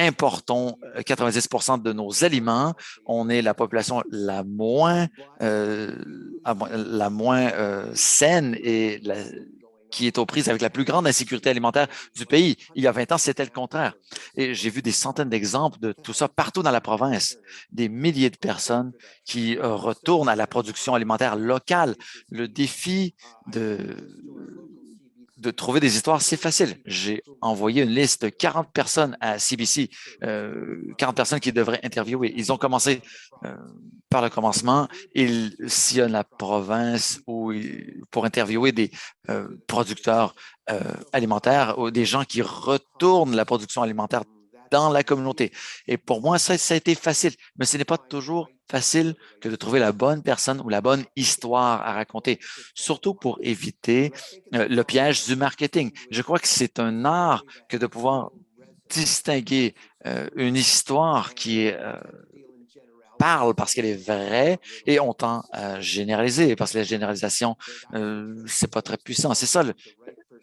importons 90 de nos aliments. On est la population la moins saine et qui est aux prises avec la plus grande insécurité alimentaire du pays. Il y a 20 ans, c'était le contraire. Et j'ai vu des centaines d'exemples de tout ça partout dans la province. Des milliers de personnes qui retournent à la production alimentaire locale. Le défi de trouver des histoires, c'est facile. J'ai envoyé une liste de 40 personnes à CBC, 40 personnes qui devraient interviewer. Ils ont commencé par le commencement. Ils sillonnent la province pour interviewer des producteurs alimentaires ou des gens qui retournent la production alimentaire dans la communauté. Et pour moi, ça a été facile, mais ce n'est pas toujours facile que de trouver la bonne personne ou la bonne histoire à raconter, surtout pour éviter le piège du marketing. Je crois que c'est un art que de pouvoir distinguer une histoire qui parle parce qu'elle est vraie et on tend à généraliser parce que la généralisation, c'est pas très puissant. C'est ça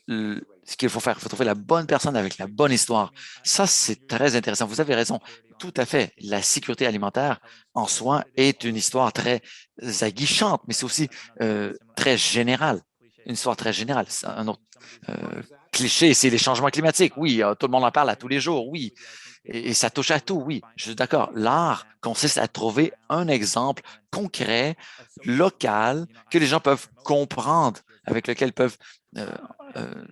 ce qu'il faut faire. Il faut trouver la bonne personne avec la bonne histoire. Ça, c'est très intéressant. Vous avez raison. Tout à fait. La sécurité alimentaire en soi est une histoire très aguichante, mais c'est aussi très générale. Une histoire très générale. Un autre cliché, c'est les changements climatiques. Oui, tout le monde en parle à tous les jours. Oui. Et ça touche à tout, oui, je suis d'accord. L'art consiste à trouver un exemple concret, local, que les gens peuvent comprendre, avec lequel ils peuvent euh, euh,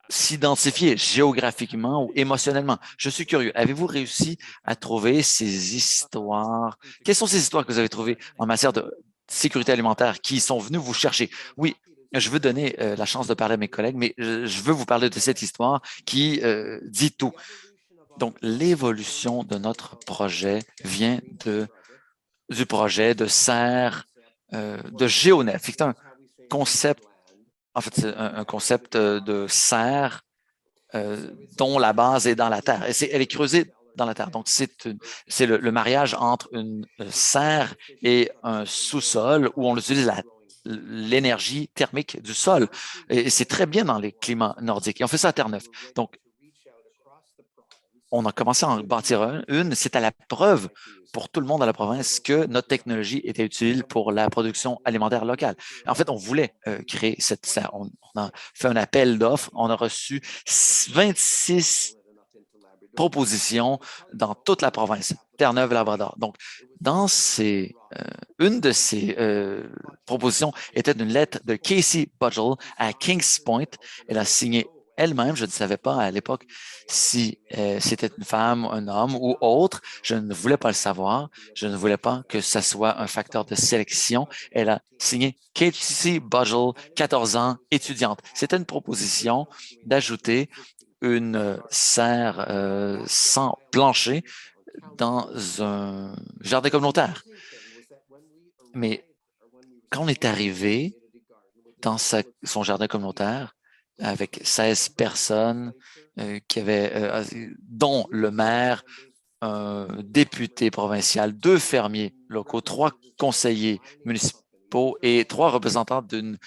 s'identifier géographiquement ou émotionnellement. Je suis curieux. Avez-vous réussi à trouver ces histoires? Quelles sont ces histoires que vous avez trouvées en matière de sécurité alimentaire qui sont venues vous chercher? Oui, je veux donner la chance de parler à mes collègues, mais je veux vous parler de cette histoire qui dit tout. Donc, l'évolution de notre projet vient du projet de serre de GeoNet. C'est un concept, en fait, c'est un concept de serre dont la base est dans la terre. Elle est creusée dans la terre. Donc, c'est le mariage entre une serre et un sous-sol où on utilise l'énergie thermique du sol. Et c'est très bien dans les climats nordiques. Et on fait ça à Terre-Neuve. Donc, on a commencé à en bâtir une. C'était la preuve pour tout le monde à la province que notre technologie était utile pour la production alimentaire locale. En fait, on voulait créer on a fait un appel d'offres. On a reçu 26 propositions dans toute la province, Terre-Neuve-Labrador. Donc, une de ces propositions était une lettre de Casey Budgell à Kings Point. Elle a signé elle-même. Je ne savais pas à l'époque si c'était une femme, un homme ou autre. Je ne voulais pas le savoir. Je ne voulais pas que ce soit un facteur de sélection. Elle a signé Casey Budgell, 14 ans, étudiante. C'était une proposition d'ajouter une serre sans plancher dans un jardin communautaire. Mais quand on est arrivé dans son jardin communautaire avec 16 personnes dont le maire, un député provincial, 2 fermiers locaux, 3 conseillers municipaux et 3 représentants d'une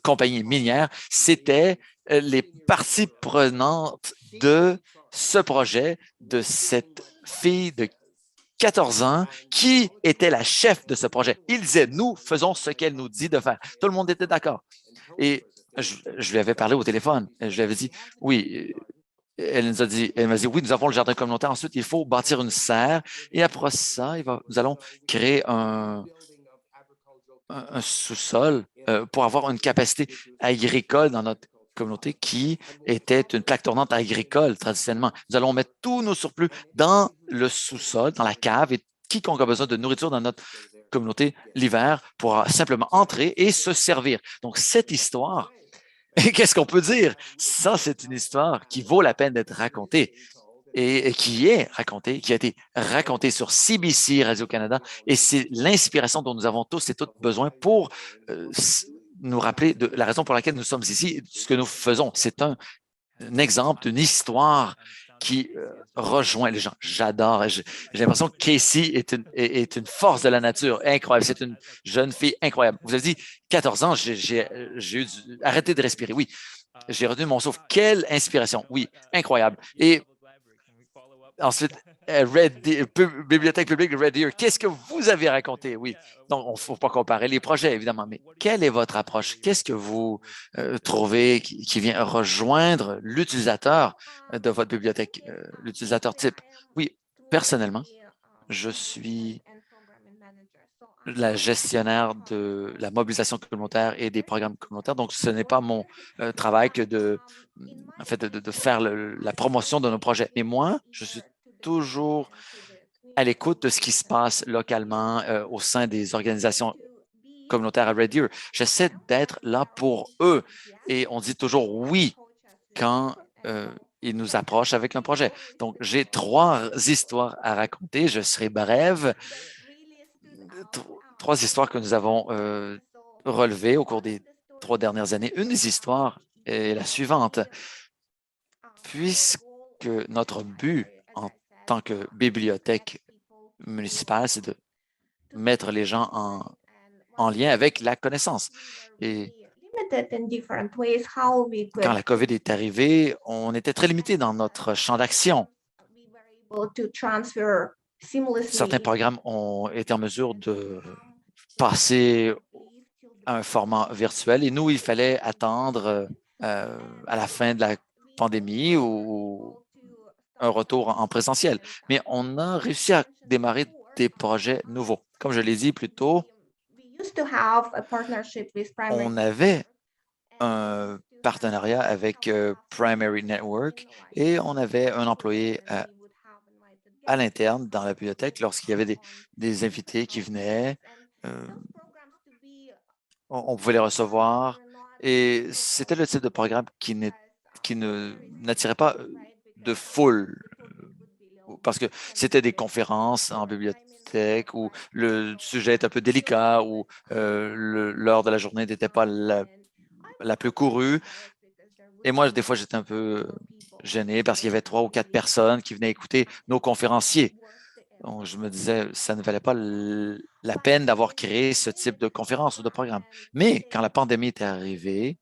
compagnie minière, c'était les parties prenantes de ce projet de cette fille de 14 ans qui était la chef de ce projet. Il disait, nous faisons ce qu'elle nous dit de faire. Tout le monde était d'accord. Et je lui avais parlé au téléphone. Je lui avais dit, oui, elle m'a dit, oui, nous avons le jardin communautaire. Ensuite, il faut bâtir une serre. Et après ça, nous allons créer un sous-sol pour avoir une capacité agricole dans notre communauté qui était une plaque tournante agricole traditionnellement. Nous allons mettre tous nos surplus dans le sous-sol, dans la cave, et quiconque a besoin de nourriture dans notre communauté l'hiver pourra simplement entrer et se servir. Donc, cette histoire, qu'est-ce qu'on peut dire? Ça, c'est une histoire qui vaut la peine d'être racontée et qui est racontée, qui a été racontée sur CBC Radio-Canada. Et c'est l'inspiration dont nous avons tous et toutes besoin pour nous rappeler de la raison pour laquelle nous sommes ici, ce que nous faisons. C'est un exemple d'une histoire qui rejoint les gens. J'adore. J'ai l'impression que Casey est une force de la nature incroyable. C'est une jeune fille incroyable. Vous avez dit 14 ans, j'ai eu arrêté de respirer. Oui, j'ai retenu mon souffle. Quelle inspiration. Oui, incroyable. Et ensuite, Bibliothèque publique de Red Deer, qu'est-ce que vous avez raconté? Oui, donc il ne faut pas comparer les projets, évidemment, mais quelle est votre approche? Qu'est-ce que vous trouvez qui vient rejoindre l'utilisateur de votre bibliothèque, l'utilisateur type? Oui, personnellement, je suis la gestionnaire de la mobilisation communautaire et des programmes communautaires. Donc, ce n'est pas mon travail que en fait, de faire la promotion de nos projets. Mais moi, je suis toujours à l'écoute de ce qui se passe localement au sein des organisations communautaires à Red Deer. J'essaie d'être là pour eux et on dit toujours oui quand ils nous approchent avec un projet. Donc, j'ai 3 histoires à raconter. Je serai brève. 3 histoires que nous avons relevées au cours des 3 dernières années. Une des histoires est la suivante. Puisque notre but en tant que bibliothèque municipale, c'est de mettre les gens en lien avec la connaissance. Et Quand la COVID est arrivée, on était très limité dans notre champ d'action. Certains programmes ont été en mesure de passer à un format virtuel et nous, il fallait attendre à la fin de la pandémie ou un retour en présentiel. Mais on a réussi à démarrer des projets nouveaux. Comme je l'ai dit plus tôt, on avait un partenariat avec Primary Network et on avait un employé à l'interne dans la bibliothèque lorsqu'il y avait des invités qui venaient. euh, on pouvait les recevoir et c'était le type de programme qui n'attirait pas de foule parce que c'était des conférences en bibliothèque où le sujet est un peu délicat, où l'heure de la journée n'était pas la plus courue. Et moi, des fois, j'étais un peu gêné parce qu'il y avait 3 ou 4 personnes qui venaient écouter nos conférenciers. Donc, je me disais, ça ne valait pas la peine d'avoir créé ce type de conférence ou de programme. Mais quand la pandémie est arrivée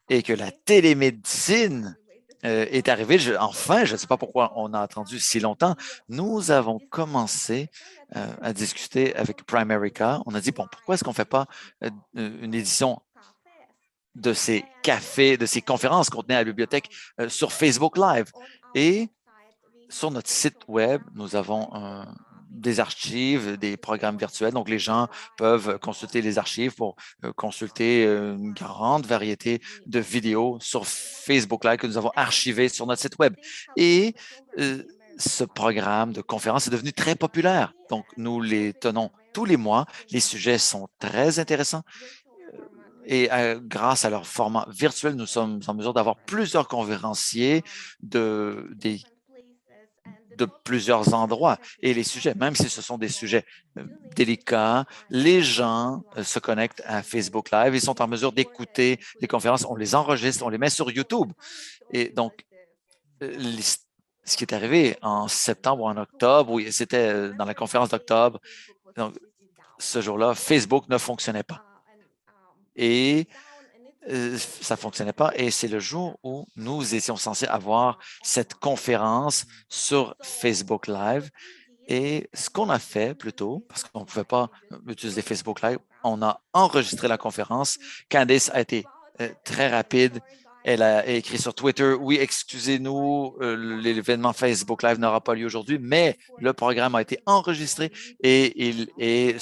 et que la télémédecine est arrivée, enfin, je ne sais pas pourquoi on a attendu si longtemps, nous avons commencé à discuter avec Primerica. On a dit, bon, pourquoi est-ce qu'on ne fait pas une édition de ces cafés, de ces conférences qu'on tenait à la bibliothèque sur Facebook Live? Et sur notre site web, nous avons des archives, des programmes virtuels. Donc, les gens peuvent consulter les archives pour consulter une grande variété de vidéos sur Facebook Live que nous avons archivées sur notre site web. Et ce programme de conférence est devenu très populaire. Donc, nous les tenons tous les mois. Les sujets sont très intéressants. Et grâce à leur format virtuel, nous sommes en mesure d'avoir plusieurs conférenciers de plusieurs endroits. Et les sujets, même si ce sont des sujets délicats, les gens se connectent à Facebook Live, ils sont en mesure d'écouter les conférences, on les enregistre, on les met sur YouTube. Et donc, ce qui est arrivé en septembre ou en octobre, oui, c'était dans la conférence d'octobre, donc ce jour-là, Facebook ne fonctionnait pas. Et ça ne fonctionnait pas. Et c'est le jour où nous étions censés avoir cette conférence sur Facebook Live. Et ce qu'on a fait plutôt, parce qu'on ne pouvait pas utiliser Facebook Live, on a enregistré la conférence. Candice a été très rapide. Elle a écrit sur Twitter, oui, excusez-nous, l'événement Facebook Live n'aura pas lieu aujourd'hui, mais le programme a été enregistré et il est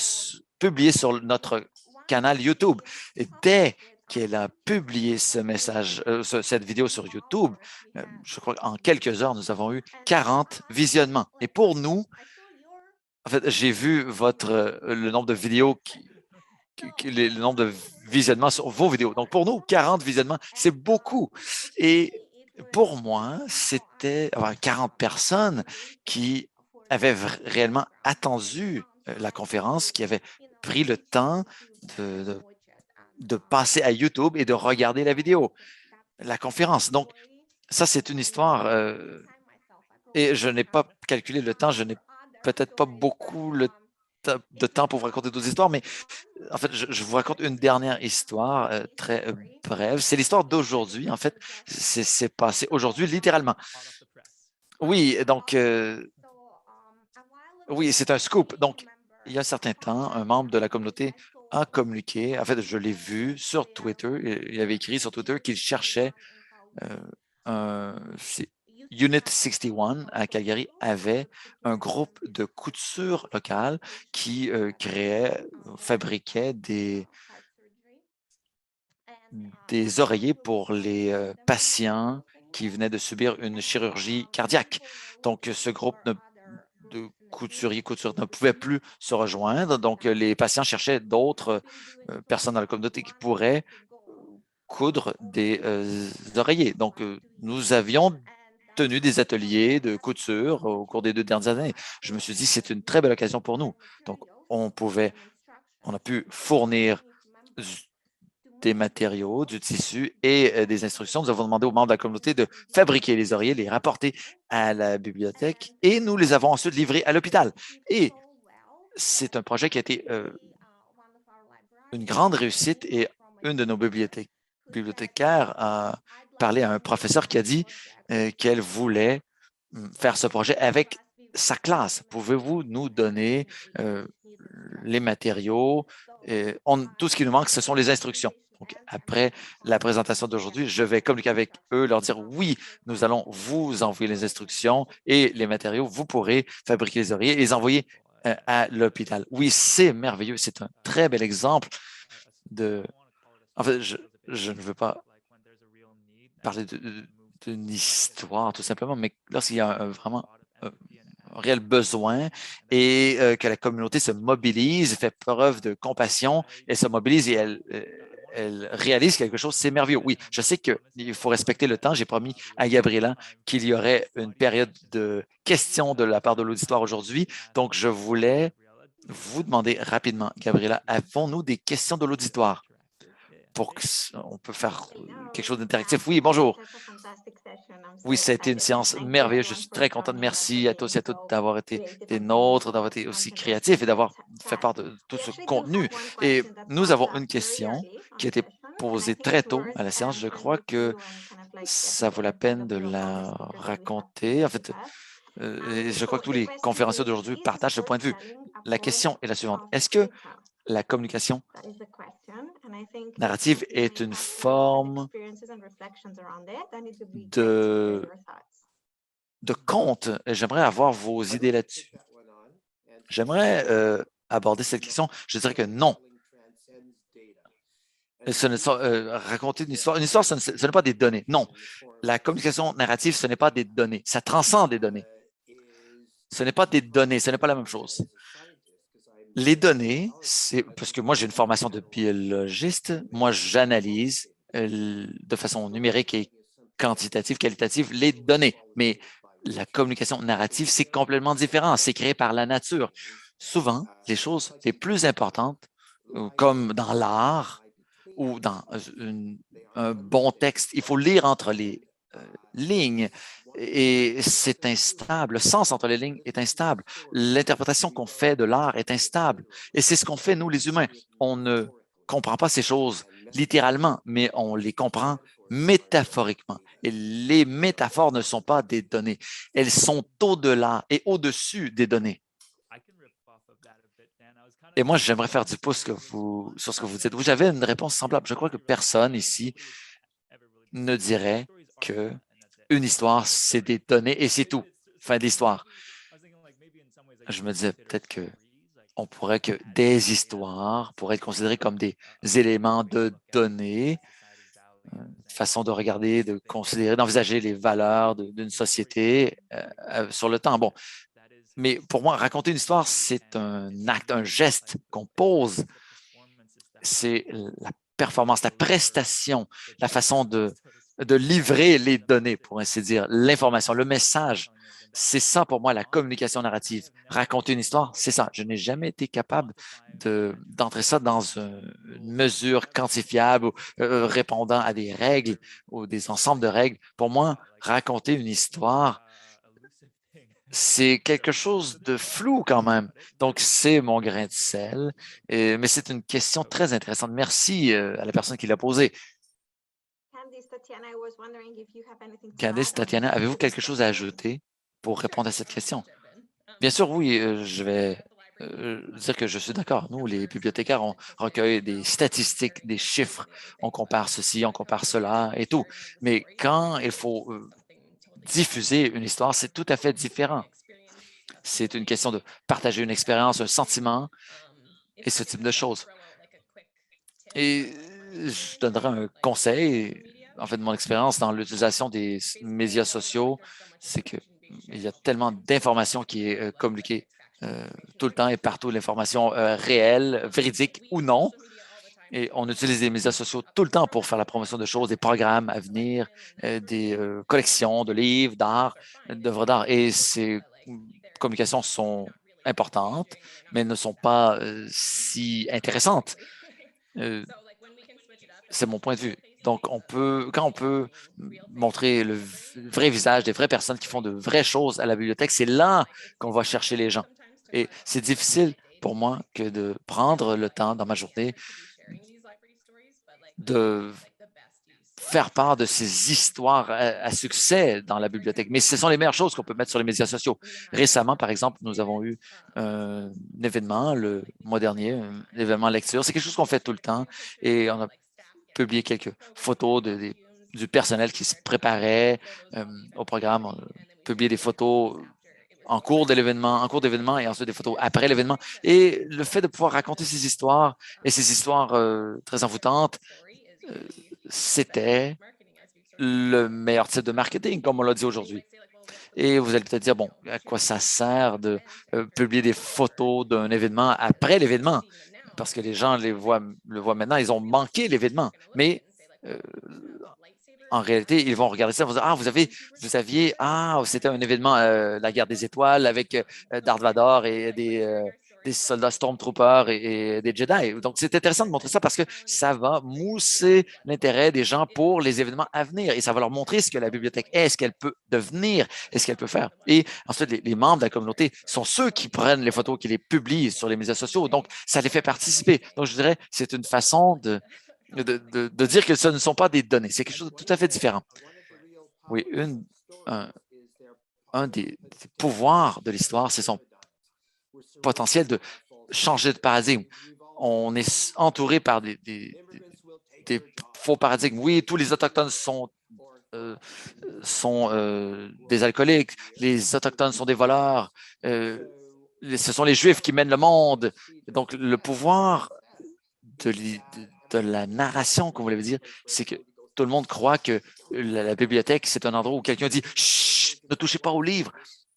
publié sur notre canal YouTube. Et dès qu'elle a publié ce message, cette vidéo sur YouTube, je crois qu'en quelques heures, nous avons eu 40 visionnements. Et pour nous, en fait, j'ai vu le nombre de vidéos, le nombre de visionnements sur vos vidéos. Donc, pour nous, 40 visionnements, c'est beaucoup. Et pour moi, c'était 40 personnes qui avaient réellement attendu la conférence, qui avaient pris le temps de passer à YouTube et de regarder la vidéo, la conférence. Donc, ça, c'est une histoire et je n'ai pas calculé le temps, je n'ai peut-être pas beaucoup de temps pour vous raconter d'autres histoires, mais en fait, je vous raconte une dernière histoire très brève. C'est l'histoire d'aujourd'hui. En fait, c'est passé aujourd'hui, littéralement. Oui, donc, oui, c'est un scoop. Donc, il y a un certain temps, un membre de la communauté a communiqué. En fait, je l'ai vu sur Twitter. Il avait écrit sur Twitter qu'il cherchait Unit 61 à Calgary avait un groupe de couture locale qui fabriquait des oreillers pour les patients qui venaient de subir une chirurgie cardiaque. Donc, ce groupe de couturiers ne pouvait plus se rejoindre. Donc, les patients cherchaient d'autres personnes dans la communauté qui pourraient coudre des oreillers. Donc, nous avions tenu des ateliers de couture au cours des 2 dernières années. Je me suis dit, c'est une très belle occasion pour nous. Donc, on a pu fournir des matériaux, du tissu et des instructions. Nous avons demandé aux membres de la communauté de fabriquer les oreillers, les rapporter à la bibliothèque et nous les avons ensuite livrés à l'hôpital. Et c'est un projet qui a été une grande réussite et une de nos bibliothécaire a parlé à un professeur qui a dit qu'elle voulait faire ce projet avec sa classe. Pouvez-vous nous donner les matériaux? Tout ce qui nous manque, ce sont les instructions. Donc, après la présentation d'aujourd'hui, je vais communiquer avec eux, leur dire oui, nous allons vous envoyer les instructions et les matériaux. Vous pourrez fabriquer les oreillers et les envoyer à l'hôpital. Oui, c'est merveilleux. C'est un très bel exemple de. En fait, je ne veux pas parler d'une histoire tout simplement, mais lorsqu'il y a vraiment un réel besoin et que la communauté se mobilise, fait preuve de compassion, elle se mobilise et elle réalise quelque chose, c'est merveilleux. Oui, je sais qu'il faut respecter le temps. J'ai promis à Gabriela qu'il y aurait une période de questions de la part de l'auditoire aujourd'hui. Donc, je voulais vous demander rapidement, Gabriela, avons-nous des questions de l'auditoire pour qu'on peut faire quelque chose d'interactif? Oui, bonjour. Oui, ça a été une séance merveilleuse. Je suis très contente. Merci à tous et à toutes d'avoir été des nôtres, d'avoir été aussi créatifs et d'avoir fait part de tout ce contenu. Et nous avons une question qui a été posée très tôt à la séance. Je crois que ça vaut la peine de la raconter. En fait, et je crois que tous les conférenciers d'aujourd'hui partagent ce point de vue. La question est la suivante. Est-ce que la communication narrative est une forme de conte? J'aimerais avoir vos idées là-dessus. J'aimerais aborder cette question. Je dirais que non. Raconter une histoire, ce n'est pas des données. Non. La communication narrative, ce n'est pas des données. Ça transcende des données. Ce n'est pas des données, ce n'est pas la même chose. Les données, c'est parce que moi, j'ai une formation de biologiste. Moi, j'analyse de façon numérique et quantitative, qualitative, les données. Mais la communication narrative, c'est complètement différent. C'est créé par la nature. Souvent, les choses les plus importantes, comme dans l'art ou dans un bon texte, il faut lire entre les lignes et c'est instable. Le sens entre les lignes est instable. L'interprétation qu'on fait de l'art est instable. Et c'est ce qu'on fait, nous, les humains. On ne comprend pas ces choses littéralement, mais on les comprend métaphoriquement. Et les métaphores ne sont pas des données. Elles sont au-delà et au-dessus des données. Et moi, j'aimerais faire du pouce sur ce que vous dites. Vous avez une réponse semblable. Je crois que personne ici ne dirait que une histoire, c'est des données et c'est tout. Fin de l'histoire. Je me disais peut-être que on pourrait que des histoires pourraient être considérées comme des éléments de données, façon de regarder, de considérer, d'envisager les valeurs d'une société sur le temps. Bon, mais pour moi, raconter une histoire, c'est un acte, un geste qu'on pose. C'est la performance, la prestation, la façon de livrer les données, pour ainsi dire, l'information, le message. C'est ça pour moi la communication narrative. Raconter une histoire, c'est ça. Je n'ai jamais été capable d'entrer ça dans une mesure quantifiable ou répondant à des règles ou des ensembles de règles. Pour moi, raconter une histoire, c'est quelque chose de flou quand même. Donc, c'est mon grain de sel. Mais c'est une question très intéressante. Merci à la personne qui l'a posée. Candice, Tatiana, avez-vous quelque chose à ajouter pour répondre à cette question? Bien sûr, oui, je vais dire que je suis d'accord. Nous, les bibliothécaires, on recueille des statistiques, des chiffres, on compare ceci, on compare cela et tout. Mais quand il faut diffuser une histoire, c'est tout à fait différent. C'est une question de partager une expérience, un sentiment et ce type de choses. Et je donnerai un conseil, en fait, de mon expérience dans l'utilisation des médias sociaux, c'est qu'il y a tellement d'informations qui est communiquée tout le temps et partout, l'information réelle, véridique ou non. Et on utilise les médias sociaux tout le temps pour faire la promotion de choses, des programmes à venir, des collections de livres, d'art, d'œuvres d'art. Et ces communications sont importantes, mais ne sont pas si intéressantes. C'est mon point de vue. Donc, quand on peut montrer le vrai visage des vraies personnes qui font de vraies choses à la bibliothèque, c'est là qu'on va chercher les gens. Et c'est difficile pour moi que de prendre le temps dans ma journée de faire part de ces histoires à succès dans la bibliothèque. Mais ce sont les meilleures choses qu'on peut mettre sur les médias sociaux. Récemment, par exemple, nous avons eu un événement le mois dernier, un événement lecture. C'est quelque chose qu'on fait tout le temps et on a publié quelques photos du personnel qui se préparait au programme. On a publié des photos en cours d'événement et ensuite des photos après l'événement. Et le fait de pouvoir raconter ces histoires et ces histoires très envoûtantes, c'était le meilleur type de marketing, comme on l'a dit aujourd'hui. Et vous allez peut-être dire, bon, à quoi ça sert de publier des photos d'un événement après l'événement? Parce que les gens le voient maintenant, ils ont manqué l'événement. Mais euh, en réalité, ils vont regarder ça, ils vont dire, ah, c'était un événement, la guerre des étoiles avec Darth Vader et des soldats Stormtroopers et des Jedi. Donc, c'est intéressant de montrer ça parce que ça va mousser l'intérêt des gens pour les événements à venir et ça va leur montrer ce que la bibliothèque est, ce qu'elle peut devenir et ce qu'elle peut faire. Et ensuite, les membres de la communauté sont ceux qui prennent les photos, qui les publient sur les médias sociaux. Donc, ça les fait participer. Donc, je dirais, c'est une façon de dire que ce ne sont pas des données. C'est quelque chose de tout à fait différent. Oui, un, un des pouvoirs de l'histoire, c'est son potentiel de changer de paradigme. On est entouré par des faux paradigmes. Oui, tous les Autochtones sont des alcooliques, les Autochtones sont des voleurs, ce sont les Juifs qui mènent le monde. Donc, le pouvoir de, de la narration, comme vous l'avez dit, c'est que tout le monde croit que la bibliothèque, c'est un endroit où quelqu'un dit « Chut, ne touchez pas au livre ».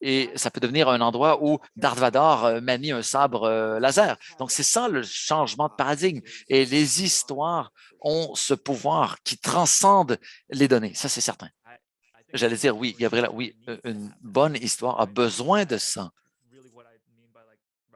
Et ça peut devenir un endroit où Darth Vader manie un sabre laser. Donc, c'est ça le changement de paradigme. Et les histoires ont ce pouvoir qui transcende les données. Ça, c'est certain. J'allais dire, oui, Gabriela, oui, une bonne histoire a besoin de ça.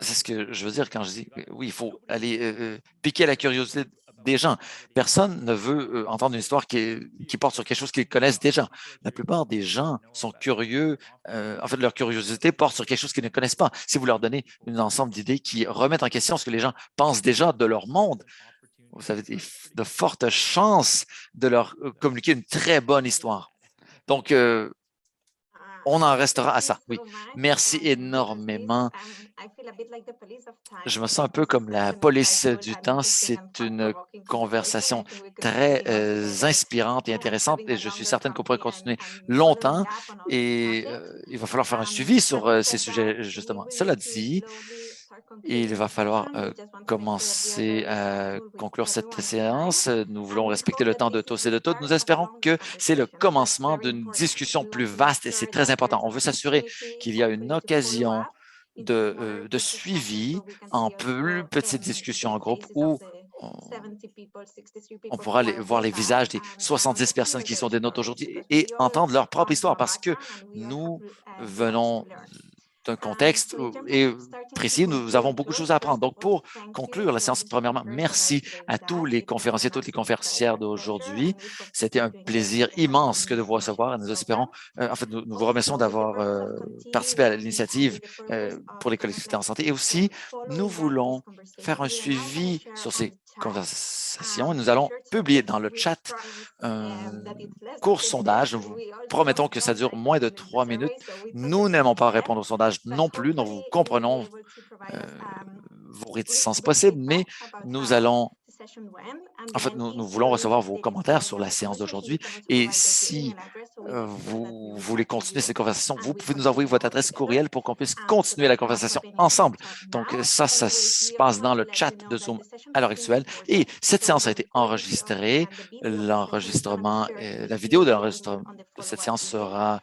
C'est ce que je veux dire quand je dis, oui, il faut aller piquer la curiosité des gens. Personne ne veut entendre une histoire qui porte sur quelque chose qu'ils connaissent déjà. La plupart des gens sont curieux, en fait, leur curiosité porte sur quelque chose qu'ils ne connaissent pas. Si vous leur donnez un ensemble d'idées qui remettent en question ce que les gens pensent déjà de leur monde, vous avez de fortes chances de leur communiquer une très bonne histoire. Donc, on en restera à ça. Oui. Merci énormément. Je me sens un peu comme la police du temps. C'est une conversation très inspirante et intéressante et je suis certaine qu'on pourrait continuer longtemps et il va falloir faire un suivi sur ces sujets, justement. Cela dit, il va falloir commencer à conclure cette séance. Nous voulons respecter le temps de tous et de toutes. Nous espérons que c'est le commencement d'une discussion plus vaste et c'est très important. On veut s'assurer qu'il y a une occasion de suivi en plus petites discussions en groupe où on, on pourra voir les visages des 70 personnes qui sont des nôtres aujourd'hui et entendre leur propre histoire parce que nous venons d'un contexte et précis, nous avons beaucoup de choses à apprendre. Donc, pour conclure la séance, premièrement, merci à tous les conférenciers, toutes les conférencières d'aujourd'hui. C'était un plaisir immense que de vous recevoir et nous espérons, en fait, nous vous remercions d'avoir participé à l'initiative pour les collectivités en santé et aussi, nous voulons faire un suivi sur ces conversations et nous allons publier dans le chat un court sondage. Nous vous promettons que ça dure moins de 3 minutes. Nous n'aimons pas répondre aux sondages non plus, donc nous comprenons euh, vos réticences possibles, mais nous allons, en fait, nous voulons recevoir vos commentaires sur la séance d'aujourd'hui. Et si vous voulez continuer cette conversation, vous pouvez nous envoyer votre adresse courriel pour qu'on puisse continuer la conversation ensemble. Donc, ça se passe dans le chat de Zoom à l'heure actuelle. Et cette séance a été enregistrée. L'enregistrement, la vidéo de l'enregistrement de cette séance sera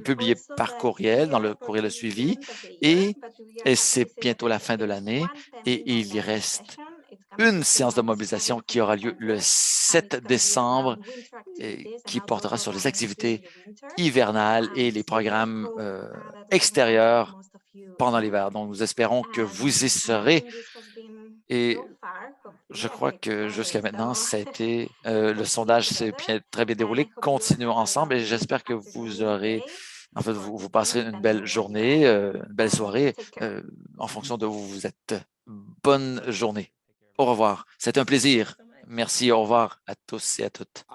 publiée par courriel dans le courriel de suivi. Et c'est bientôt la fin de l'année et il y reste une séance de mobilisation qui aura lieu le 7 décembre et qui portera sur les activités hivernales et les programmes extérieurs pendant l'hiver. Donc, nous espérons que vous y serez et je crois que jusqu'à maintenant, ça a été le sondage s'est très bien déroulé. Continuons ensemble et j'espère que vous aurez, en fait, vous passerez une belle journée, une belle soirée en fonction de où vous êtes. Bonne journée. Au revoir. C'est un plaisir. Merci. Au revoir à tous et à toutes.